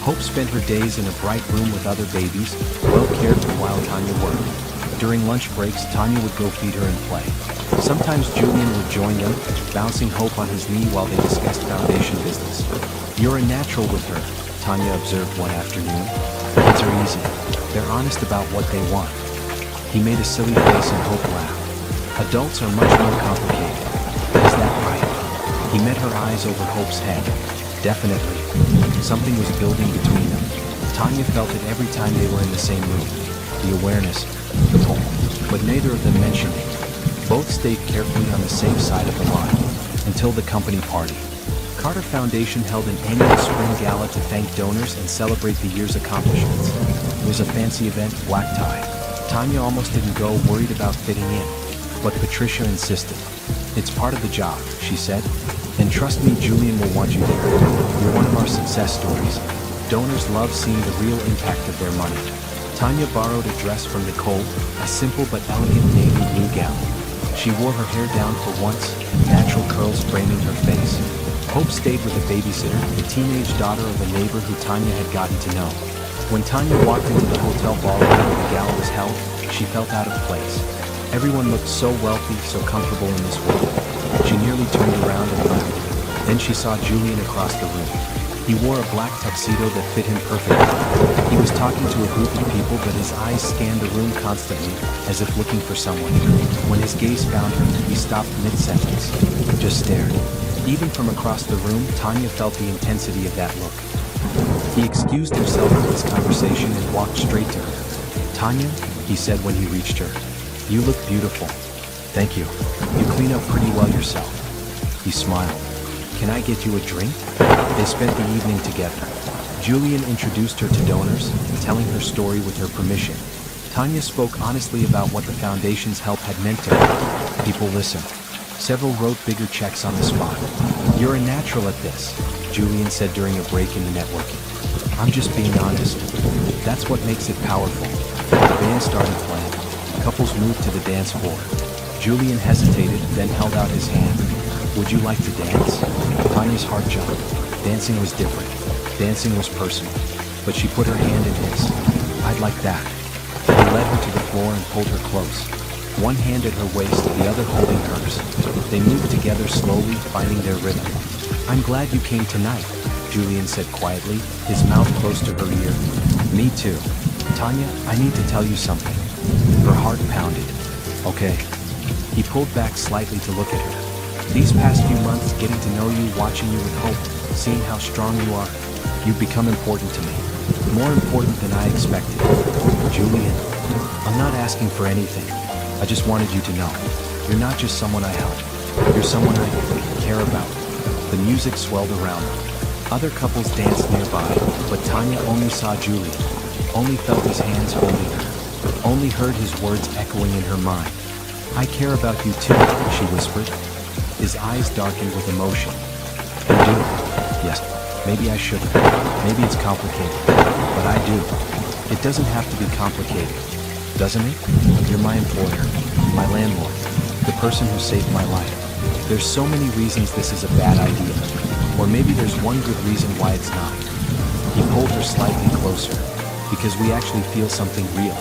Hope spent her days in a bright room with other babies, well cared for while Tanya worked. During lunch breaks, Tanya would go feed her and play. Sometimes Julian would join them, bouncing Hope on his knee while they discussed foundation business. "You're a natural with her," Tanya observed one afternoon. "Kids are easy. They're honest about what they want." He made a silly face and Hope laughed. "Adults are much more complicated." "Is that right?" He met her eyes over Hope's head. Definitely. Something was building between them. Tanya felt it every time they were in the same room. The awareness, the pull. But neither of them mentioned it. Both stayed carefully on the safe side of the line. Until the company party. Carter Foundation held an annual spring gala to thank donors and celebrate the year's accomplishments. It was a fancy event, black tie. Tanya almost didn't go, worried about fitting in. But Patricia insisted. "It's part of the job," she said. "And trust me, Julian will want you there. You're one of our success stories." Donors love seeing the real impact of their money. Tanya borrowed a dress from Nicole, a simple but elegant navy blue gown. She wore her hair down for once, natural curls framing her face. Hope stayed with a babysitter, the teenage daughter of a neighbor who Tanya had gotten to know. When Tanya walked into the hotel ballroom where the gala was held, she felt out of place. Everyone looked so wealthy, so comfortable in this world. She nearly turned around and laughed. Then she saw Julian across the room. He wore a black tuxedo that fit him perfectly. He was talking to a group of people, but his eyes scanned the room constantly, as if looking for someone. When his gaze found her, he stopped mid-sentence. Just stared. Even from across the room, Tanya felt the intensity of that look. He excused himself from this conversation and walked straight to her. "Tanya," he said when he reached her. "You look beautiful." "Thank you. You clean up pretty well yourself." He smiled. "Can I get you a drink?" They spent the evening together. Julian introduced her to donors, telling her story with her permission. Tanya spoke honestly about what the foundation's help had meant to her. People listened. Several wrote bigger checks on the spot. "You're a natural at this," Julian said during a break in the networking. I'm just being honest. That's what makes it powerful. The band started playing. Couples moved to the dance floor. Julian hesitated, then held out his hand. Would you like to dance? Tanya's heart jumped. Dancing was different. Dancing was personal. But she put her hand in his. I'd like that. He led her to the floor and pulled her close. One hand at her waist, the other holding hers. They moved together slowly, finding their rhythm. I'm glad you came tonight, Julian said quietly, his mouth close to her ear. Me too. Tanya, I need to tell you something. Her heart pounded. Okay. He pulled back slightly to look at her. These past few months, getting to know you, watching you with hope, seeing how strong you are, you've become important to me. More important than I expected. Julian, I'm not asking for anything. I just wanted you to know. You're not just someone I help. You're someone I care about. The music swelled around them. Other couples danced nearby, but Tanya only saw Julian, only felt his hands holding her, only heard his words echoing in her mind. I care about you too, she whispered. His eyes darkened with emotion. You do? Yes, maybe I shouldn't. Maybe it's complicated, but I do. It doesn't have to be complicated, doesn't it? You're my employer, my landlord, the person who saved my life. There's so many reasons this is a bad idea. Or maybe there's one good reason why it's not. He pulled her slightly closer. Because we actually feel something real.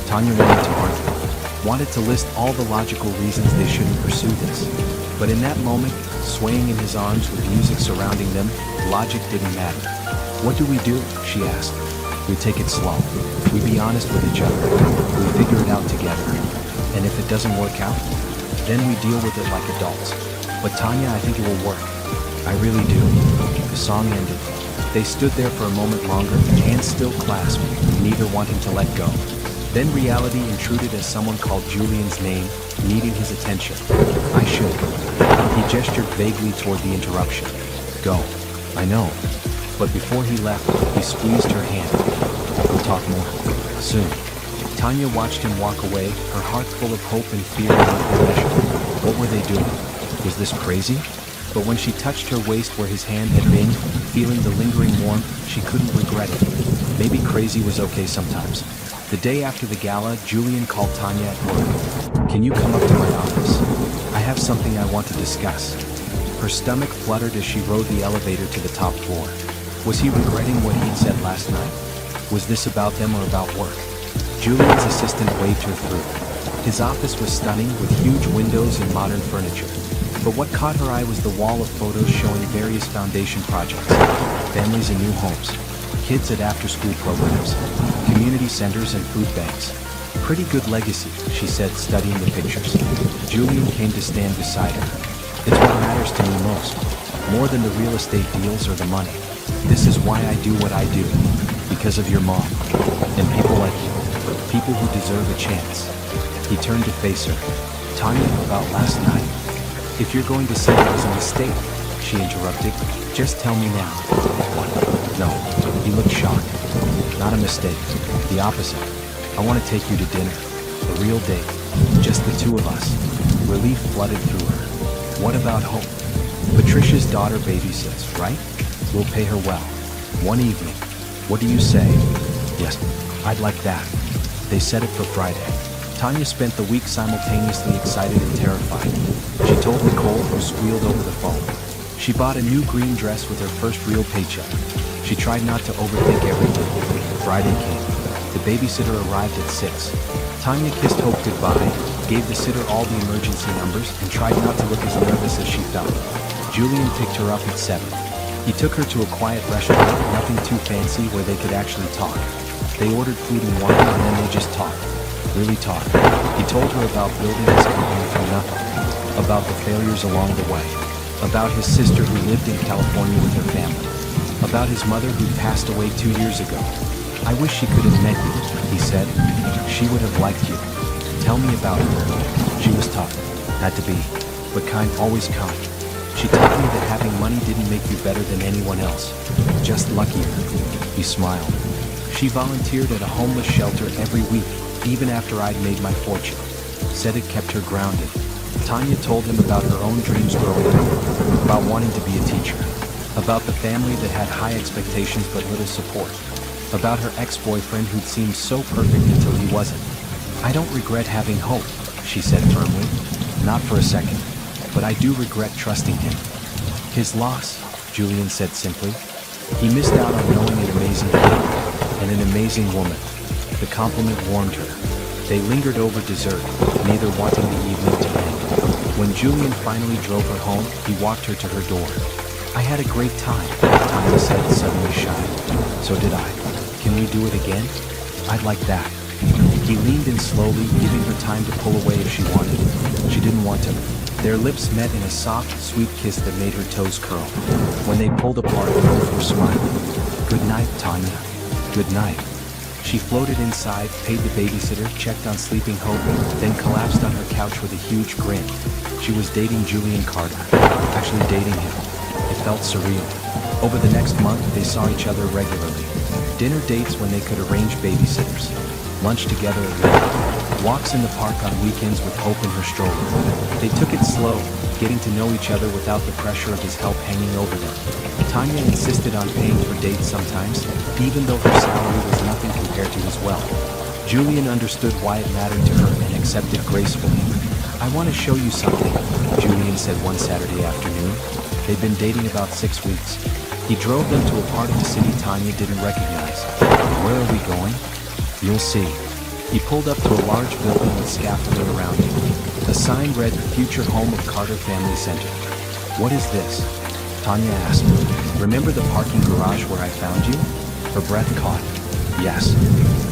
Tanya wanted to argue. Wanted to list all the logical reasons they shouldn't pursue this. But in that moment, swaying in his arms with music surrounding them, logic didn't matter. What do we do? She asked. We take it slow. We be honest with each other. We figure it out together. And if it doesn't work out, then we deal with it like adults. But Tanya, I think it will work. I really do. The song ended. They stood there for a moment longer, hands still clasped, neither wanting to let go. Then reality intruded as someone called Julian's name, needing his attention. I should. He gestured vaguely toward the interruption. Go. I know. But before he left, he squeezed her hand. We'll talk more. Soon. Tanya watched him walk away, her heart full of hope and fear in equal measure. What were they doing? Was this crazy? But when she touched her waist where his hand had been, feeling the lingering warmth, she couldn't regret it. Maybe crazy was okay sometimes. The day after the gala, Julian called Tanya at work. Can you come up to my office? I have something I want to discuss. Her stomach fluttered as she rode the elevator to the top floor. Was he regretting what he'd said last night? Was this about them or about work? Julian's assistant waved her through. His office was stunning with huge windows and modern furniture. But what caught her eye was the wall of photos showing various foundation projects, families in new homes, kids at after-school programs, community centers and food banks. Pretty good legacy, she said, studying the pictures. Julian came to stand beside her. It's what matters to me most, more than the real estate deals or the money. This is why I do what I do, because of your mom, and people like you, people who deserve a chance. He turned to face her. Tanya, about last night. If you're going to say it was a mistake, she interrupted, just tell me now. What? No. He looked shocked. Not a mistake. The opposite. I want to take you to dinner. A real date. Just the two of us. Relief flooded through her. What about Hope? Patricia's daughter babysits, right? We'll pay her well. One evening. What do you say? Yes, I'd like that. They set it for Friday. Tanya spent the week simultaneously excited and terrified. She told Nicole, who squealed over the phone. She bought a new green dress with her first real paycheck. She tried not to overthink everything. Friday came. The babysitter arrived at 6. Tanya kissed Hope goodbye, gave the sitter all the emergency numbers, and tried not to look as nervous as she felt. Julian picked her up at 7. He took her to a quiet restaurant, nothing too fancy, where they could actually talk. They ordered food and wine, and then they just talked. Really talked. He told her about building his company from nothing, about the failures along the way, about his sister who lived in California with her family, about his mother who passed away 2 years ago. I wish she could have met you, he said. She would have liked you. Tell me about her. She was tough. Had to be. But kind, always kind. She taught me that having money didn't make you better than anyone else. Just luckier. He smiled. She volunteered at a homeless shelter every week, even after I'd made my fortune. Said it kept her grounded. Tanya told him about her own dreams growing up, about wanting to be a teacher. About the family that had high expectations but little support. About her ex-boyfriend who'd seemed so perfect until he wasn't. "I don't regret having hope," she said firmly. "Not for a second. But I do regret trusting him." "His loss," Julian said simply. "He missed out on knowing an amazing kid and an amazing woman." The compliment warmed her. They lingered over dessert, neither wanting the evening to end. When Julian finally drove her home, he walked her to her door. "I had a great time," Tanya said, suddenly shy. "So did I. Can we do it again?" "I'd like that." He leaned in slowly, giving her time to pull away if she wanted. She didn't want to. Their lips met in a soft, sweet kiss that made her toes curl. When they pulled apart, both were smiling. "Good night, Tanya." "Good night." She floated inside, paid the babysitter, checked on sleeping Hope, then collapsed on her couch with a huge grin. She was dating Julian Carter. Actually dating him. It felt surreal. Over the next month, they saw each other regularly. Dinner dates when they could arrange babysitters. Lunch together at night. Walks in the park on weekends with Hope in her stroller. They took it slow, getting to know each other without the pressure of his help hanging over them. Tanya insisted on paying for dates sometimes, even though her salary was nothing compared to his wealth. Julian understood why it mattered to her and accepted gracefully. "I want to show you something," Julian said one Saturday afternoon. They'd been dating about 6 weeks. He drove them to a part of the city Tanya didn't recognize. "Where are we going?" "You'll see." He pulled up to a large building with scaffolding around it. A sign read, "Future Home of Carter Family Center." "What is this?" Tanya asked. "Remember the parking garage where I found you?" Her breath caught. "Yes.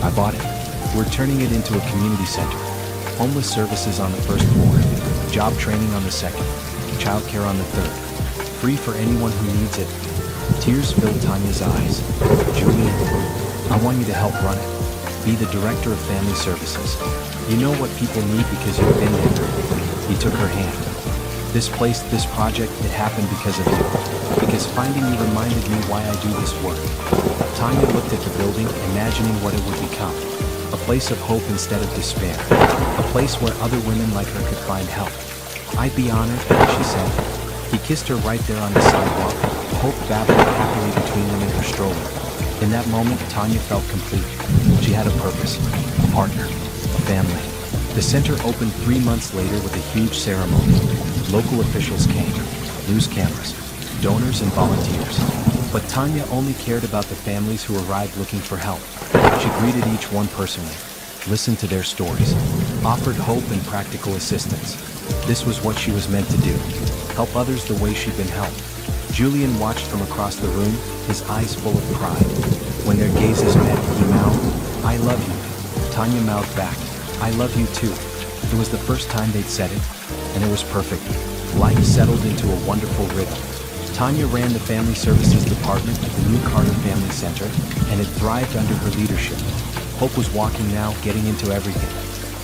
I bought it. We're turning it into a community center. Homeless services on the first floor. Job training on the second. Childcare on the third. Free for anyone who needs it." Tears filled Tanya's eyes. "Julian, I want you to help run it. Be the director of family services. You know what people need because you've been there." He took her hand. "This place, this project, it happened because of you. Because finding you reminded me why I do this work." Tanya looked at the building, imagining what it would become. A place of hope instead of despair. A place where other women like her could find help. "I'd be honored," she said. He kissed her right there on the sidewalk, hope babbling happily between them in her stroller. In that moment, Tanya felt complete. She had a purpose, a partner, a family. The center opened 3 months later with a huge ceremony. Local officials came, news cameras, donors and volunteers. But Tanya only cared about the families who arrived looking for help. She greeted each one personally, listened to their stories, offered hope and practical assistance. This was what she was meant to do, help others the way she'd been helped. Julian watched from across the room, his eyes full of pride. When their gazes met, he mouthed, "I love you." Tanya mouthed back, "I love you too." It was the first time they'd said it, and it was perfect. Life settled into a wonderful rhythm. Tanya ran the Family Services Department at the new Carter Family Center, and it thrived under her leadership. Hope was walking now, getting into everything.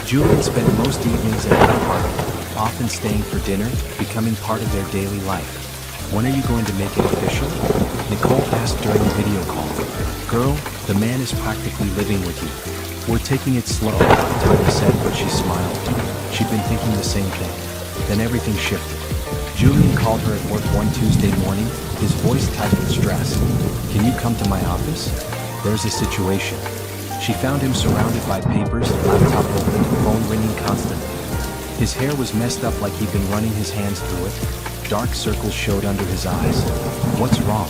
Julian spent most evenings at the department, often staying for dinner, becoming part of their daily life. "When are you going to make it official?" Nicole asked during the video call. "Girl, the man is practically living with you." "We're taking it slow," Tanya said, but she smiled. She'd been thinking the same thing. Then everything shifted. Julian called her at work one Tuesday morning, his voice tight with stress. "Can you come to my office? There's a situation." She found him surrounded by papers, laptop open, phone ringing constantly. His hair was messed up like he'd been running his hands through it. Dark circles showed under his eyes. "What's wrong?"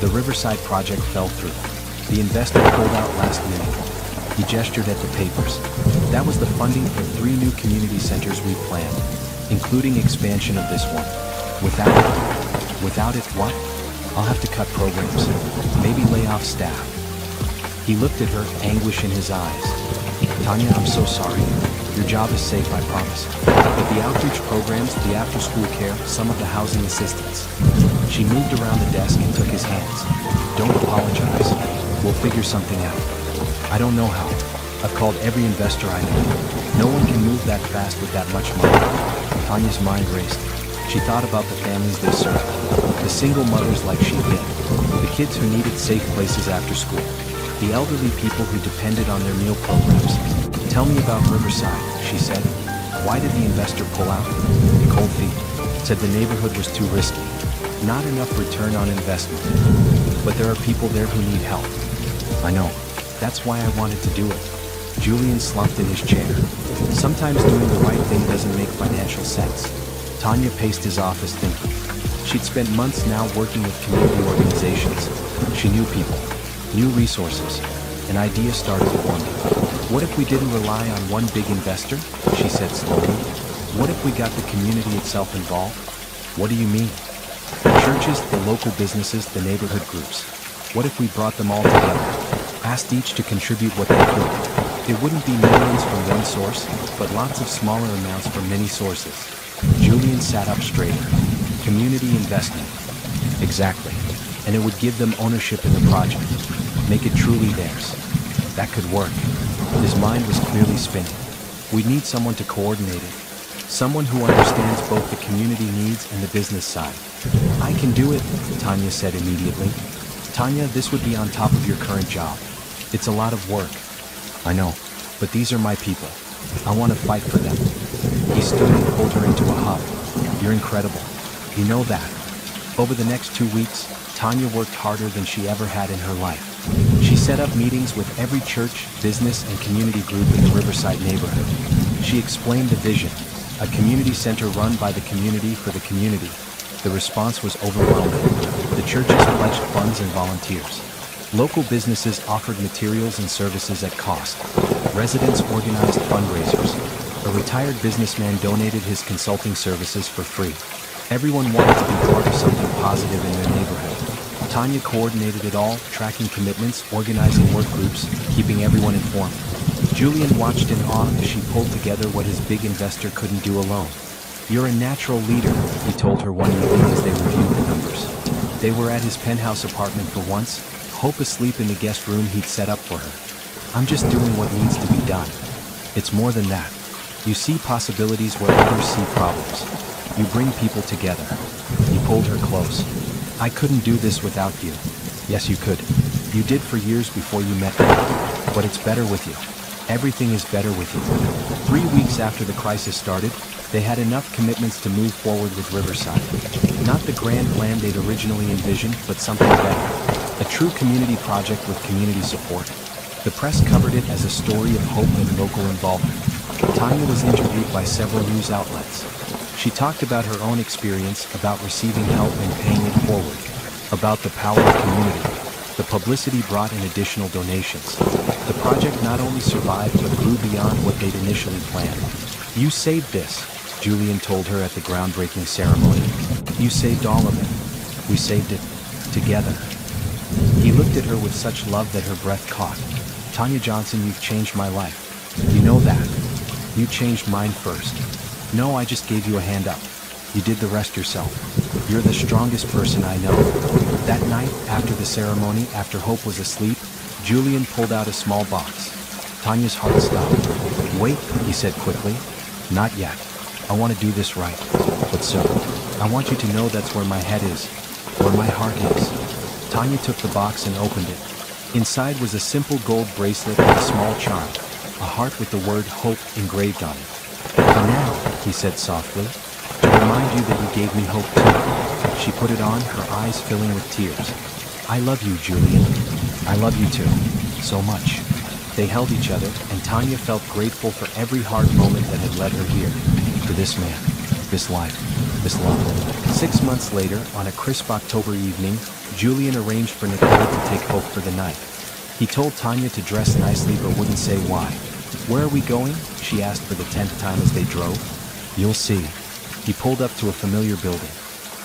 "The Riverside project fell through. The investor pulled out last minute." He gestured at the papers. "That was the funding for 3 new community centers we planned, including expansion of this one. Without it, what? I'll have to cut programs. Maybe lay off staff." He looked at her, anguish in his eyes. "Tanya, I'm so sorry. Your job is safe, I promise. But the outreach programs, the after-school care, some of the housing assistance." She moved around the desk and took his hands. "Don't apologize. We'll figure something out. I don't know how. I've called every investor I know. No one can move that fast with that much money." Tanya's mind raced. She thought about the families they served, the single mothers like she'd been, the kids who needed safe places after school, the elderly people who depended on their meal programs. "Tell me about Riverside," she said. "Why did the investor pull out?" "Cold feet. Said the neighborhood was too risky. Not enough return on investment. But there are people there who need help. I know. That's why I wanted to do it. Julian slumped in his chair. Sometimes doing the right thing doesn't make financial sense. Tanya paced his office thinking. She'd spent months now working with community organizations. She knew people, new resources. An idea started forming. What if we didn't rely on one big investor? She said slowly. What if we got the community itself involved? What do you mean? The churches, the local businesses, the neighborhood groups. What if we brought them all together? Asked each to contribute what they could. It wouldn't be millions from one source, but lots of smaller amounts from many sources. Julian sat up straighter. Community investment. Exactly. And it would give them ownership in the project. Make it truly theirs. That could work. His mind was clearly spinning. We'd need someone to coordinate it. Someone who understands both the community needs and the business side. I can do it, Tanya said immediately. Tanya, this would be on top of your current job. It's a lot of work. I know, but these are my people. I want to fight for them. He stood and pulled her into a hug. You're incredible. You know that. Over the next 2 weeks, Tanya worked harder than she ever had in her life. She set up meetings with every church, business, and community group in the Riverside neighborhood. She explained the vision, a community center run by the community for the community. The response was overwhelming. The churches pledged funds and volunteers. Local businesses offered materials and services at cost. Residents organized fundraisers. A retired businessman donated his consulting services for free. Everyone wanted to be part of something positive in their neighborhood. Tanya coordinated it all, tracking commitments, organizing work groups, keeping everyone informed. Julian watched in awe as she pulled together what his big investor couldn't do alone. You're a natural leader, he told her one evening as they reviewed the numbers. They were at his penthouse apartment for once, Hope asleep in the guest room he'd set up for her. I'm just doing what needs to be done. It's more than that. You see possibilities where others see problems. You bring people together. He pulled her close. I couldn't do this without you. Yes, you could. You did for years before you met me. But it's better with you. Everything is better with you. 3 weeks after the crisis started, they had enough commitments to move forward with Riverside. Not the grand plan they'd originally envisioned, but something better. A true community project with community support. The press covered it as a story of hope and local involvement. Tanya was interviewed by several news outlets. She talked about her own experience, about receiving help and paying it forward, about the power of community. The publicity brought in additional donations. The project not only survived but grew beyond what they'd initially planned. You saved this, Julian told her at the groundbreaking ceremony. You saved all of it. We saved it together. He looked at her with such love that her breath caught. Tanya Johnson, you've changed my life. You know that. You changed mine first. No, I just gave you a hand up. You did the rest yourself. You're the strongest person I know. That night, after the ceremony, after Hope was asleep, Julian pulled out a small box. Tanya's heart stopped. Wait, he said quickly. Not yet. I want to do this right. But sir, I want you to know that's where my head is, where my heart is. Tanya took the box and opened it. Inside was a simple gold bracelet with a small charm, a heart with the word hope engraved on it. For now, he said softly, to remind you that you gave me hope too. She put it on, her eyes filling with tears. I love you, Julian. I love you too. So much. They held each other, and Tanya felt grateful for every hard moment that had led her here. To this man, this life, this love. 6 months later, on a crisp October evening, Julian arranged for Nicole to take Hope for the night. He told Tanya to dress nicely but wouldn't say why. Where are we going? She asked for the 10th time as they drove. You'll see. He pulled up to a familiar building.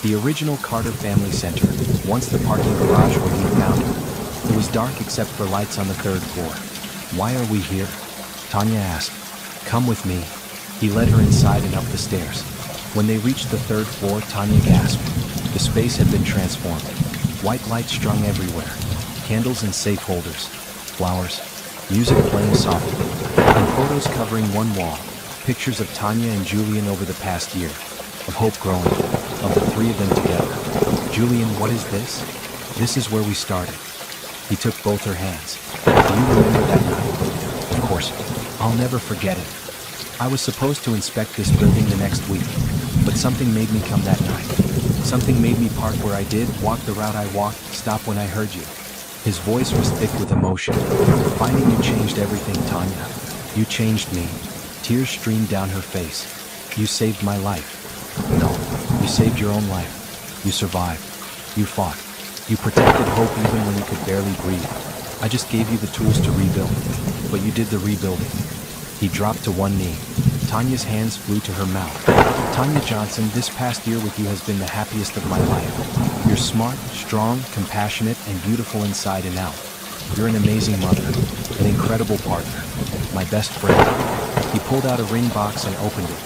The original Carter Family Center, once the parking garage where he found her. It was dark except for lights on the 3rd floor. Why are we here? Tanya asked. Come with me. He led her inside and up the stairs. When they reached the 3rd floor, Tanya gasped. The space had been transformed. White lights strung everywhere. Candles in safe holders. Flowers. Music playing softly. And photos covering one wall. Pictures of Tanya and Julian over the past year. Of Hope growing. Of the 3 of them together. Julian, what is this? This is where we started. He took both her hands. Do you remember that night? Of course. I'll never forget it. I was supposed to inspect this building the next week, but something made me come that night. Something made me park where I did, walk the route I walked, stop when I heard you. His voice was thick with emotion. Finding you changed everything, Tanya. You changed me. Tears streamed down her face. You saved my life. No, you saved your own life. You survived. You fought. You protected hope even when you could barely breathe. I just gave you the tools to rebuild, but you did the rebuilding. He dropped to one knee. Tanya's hands flew to her mouth. Tanya Johnson, this past year with you has been the happiest of my life. You're smart, strong, compassionate, and beautiful inside and out. You're an amazing mother, an incredible partner, my best friend. He pulled out a ring box and opened it.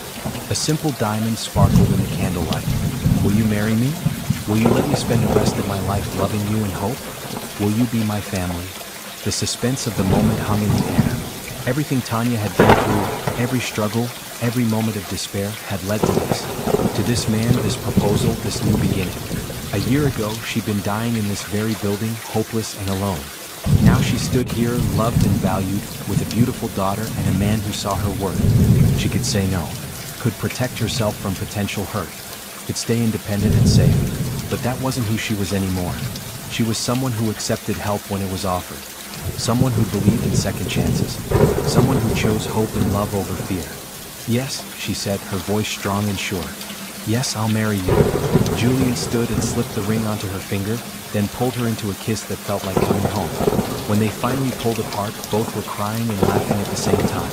A simple diamond sparkled in the candlelight. Will you marry me? Will you let me spend the rest of my life loving you in hope? Will you be my family? The suspense of the moment hung in the air. Everything Tanya had been through, every struggle, every moment of despair had led to this. To this man, this proposal, this new beginning. A year ago, she'd been dying in this very building, hopeless and alone. Now she stood here, loved and valued, with a beautiful daughter and a man who saw her worth. She could say no, could protect herself from potential hurt, could stay independent and safe. But that wasn't who she was anymore. She was someone who accepted help when it was offered. Someone who believed in second chances. Someone who chose hope and love over fear. Yes, she said, her voice strong and sure. Yes, I'll marry you. Julian stood and slipped the ring onto her finger, then pulled her into a kiss that felt like coming home. When they finally pulled apart, both were crying and laughing at the same time.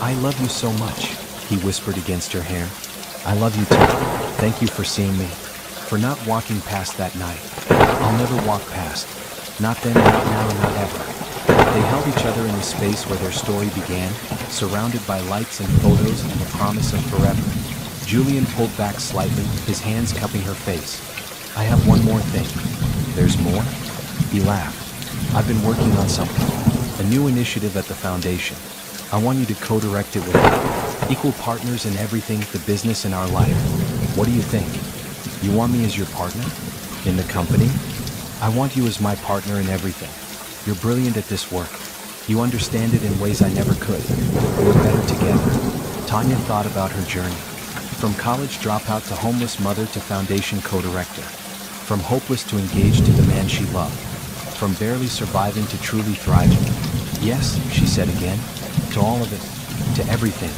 I love you so much, he whispered against her hair. I love you too. Thank you for seeing me. For not walking past that night. I'll never walk past. Not then, not now, not ever. They held each other in the space where their story began, surrounded by lights and photos and the promise of forever. Julian pulled back slightly, his hands cupping her face. I have one more thing. There's more? He laughed. I've been working on something. A new initiative at the foundation. I want you to co-direct it with me. Equal partners in everything, the business and our life. What do you think? You want me as your partner? In the company? I want you as my partner in everything. You're brilliant at this work. You understand it in ways I never could. We're better together. Tanya thought about her journey. From college dropout to homeless mother to foundation co-director. From hopeless to engaged to the man she loved. From barely surviving to truly thriving. Yes, she said again. To all of it. To everything.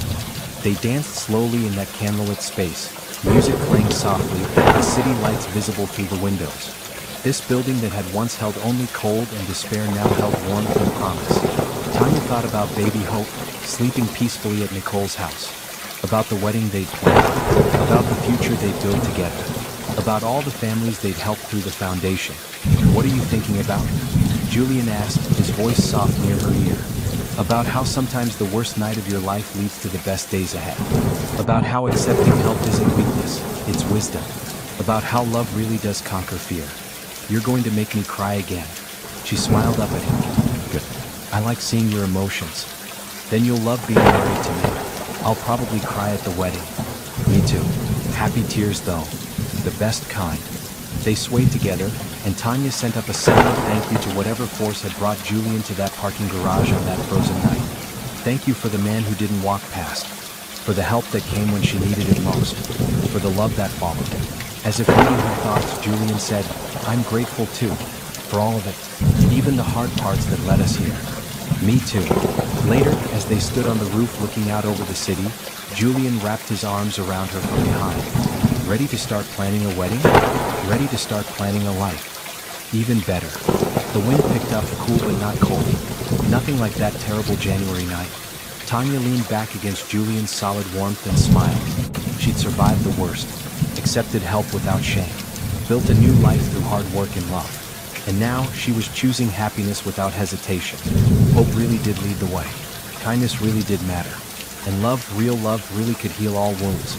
They danced slowly in that candlelit space. Music playing softly, the city lights visible through the windows. This building that had once held only cold and despair now held warmth and promise. Tanya thought about baby Hope, sleeping peacefully at Nicole's house. About the wedding they'd planned. About the future they'd build together. About all the families they'd helped through the foundation. What are you thinking about? Julian asked, his voice soft near her ear. About how sometimes the worst night of your life leads to the best days ahead. About how accepting help isn't weakness, it's wisdom. About how love really does conquer fear. You're going to make me cry again. She smiled up at him. Good. I like seeing your emotions. Then you'll love being married to me. I'll probably cry at the wedding. Me too. Happy tears though. The best kind. They swayed together, and Tanya sent up a silent thank you to whatever force had brought Julian to that parking garage on that frozen night. Thank you for the man who didn't walk past. For the help that came when she needed it most. For the love that followed. As if reading her thoughts, Julian said, I'm grateful too, for all of it, even the hard parts that led us here. Me too. Later, as they stood on the roof looking out over the city, Julian wrapped his arms around her from behind. Ready to start planning a wedding? Ready to start planning a life. Even better. The wind picked up, cool but not cold. Nothing like that terrible January night. Tanya leaned back against Julian's solid warmth and smiled. She'd survived the worst. Accepted help without shame, built a new life through hard work and love. And now, she was choosing happiness without hesitation. Hope really did lead the way. Kindness really did matter. And love, real love, really could heal all wounds.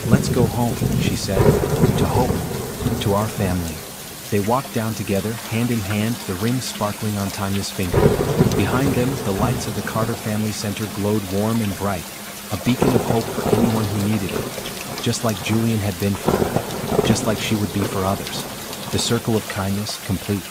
Let's go home, she said. To hope. To our family. They walked down together, hand in hand, the ring sparkling on Tanya's finger. Behind them, the lights of the Carter Family Center glowed warm and bright. A beacon of hope for anyone who needed it. Just like Julian had been for her, just like she would be for others. The circle of kindness, complete.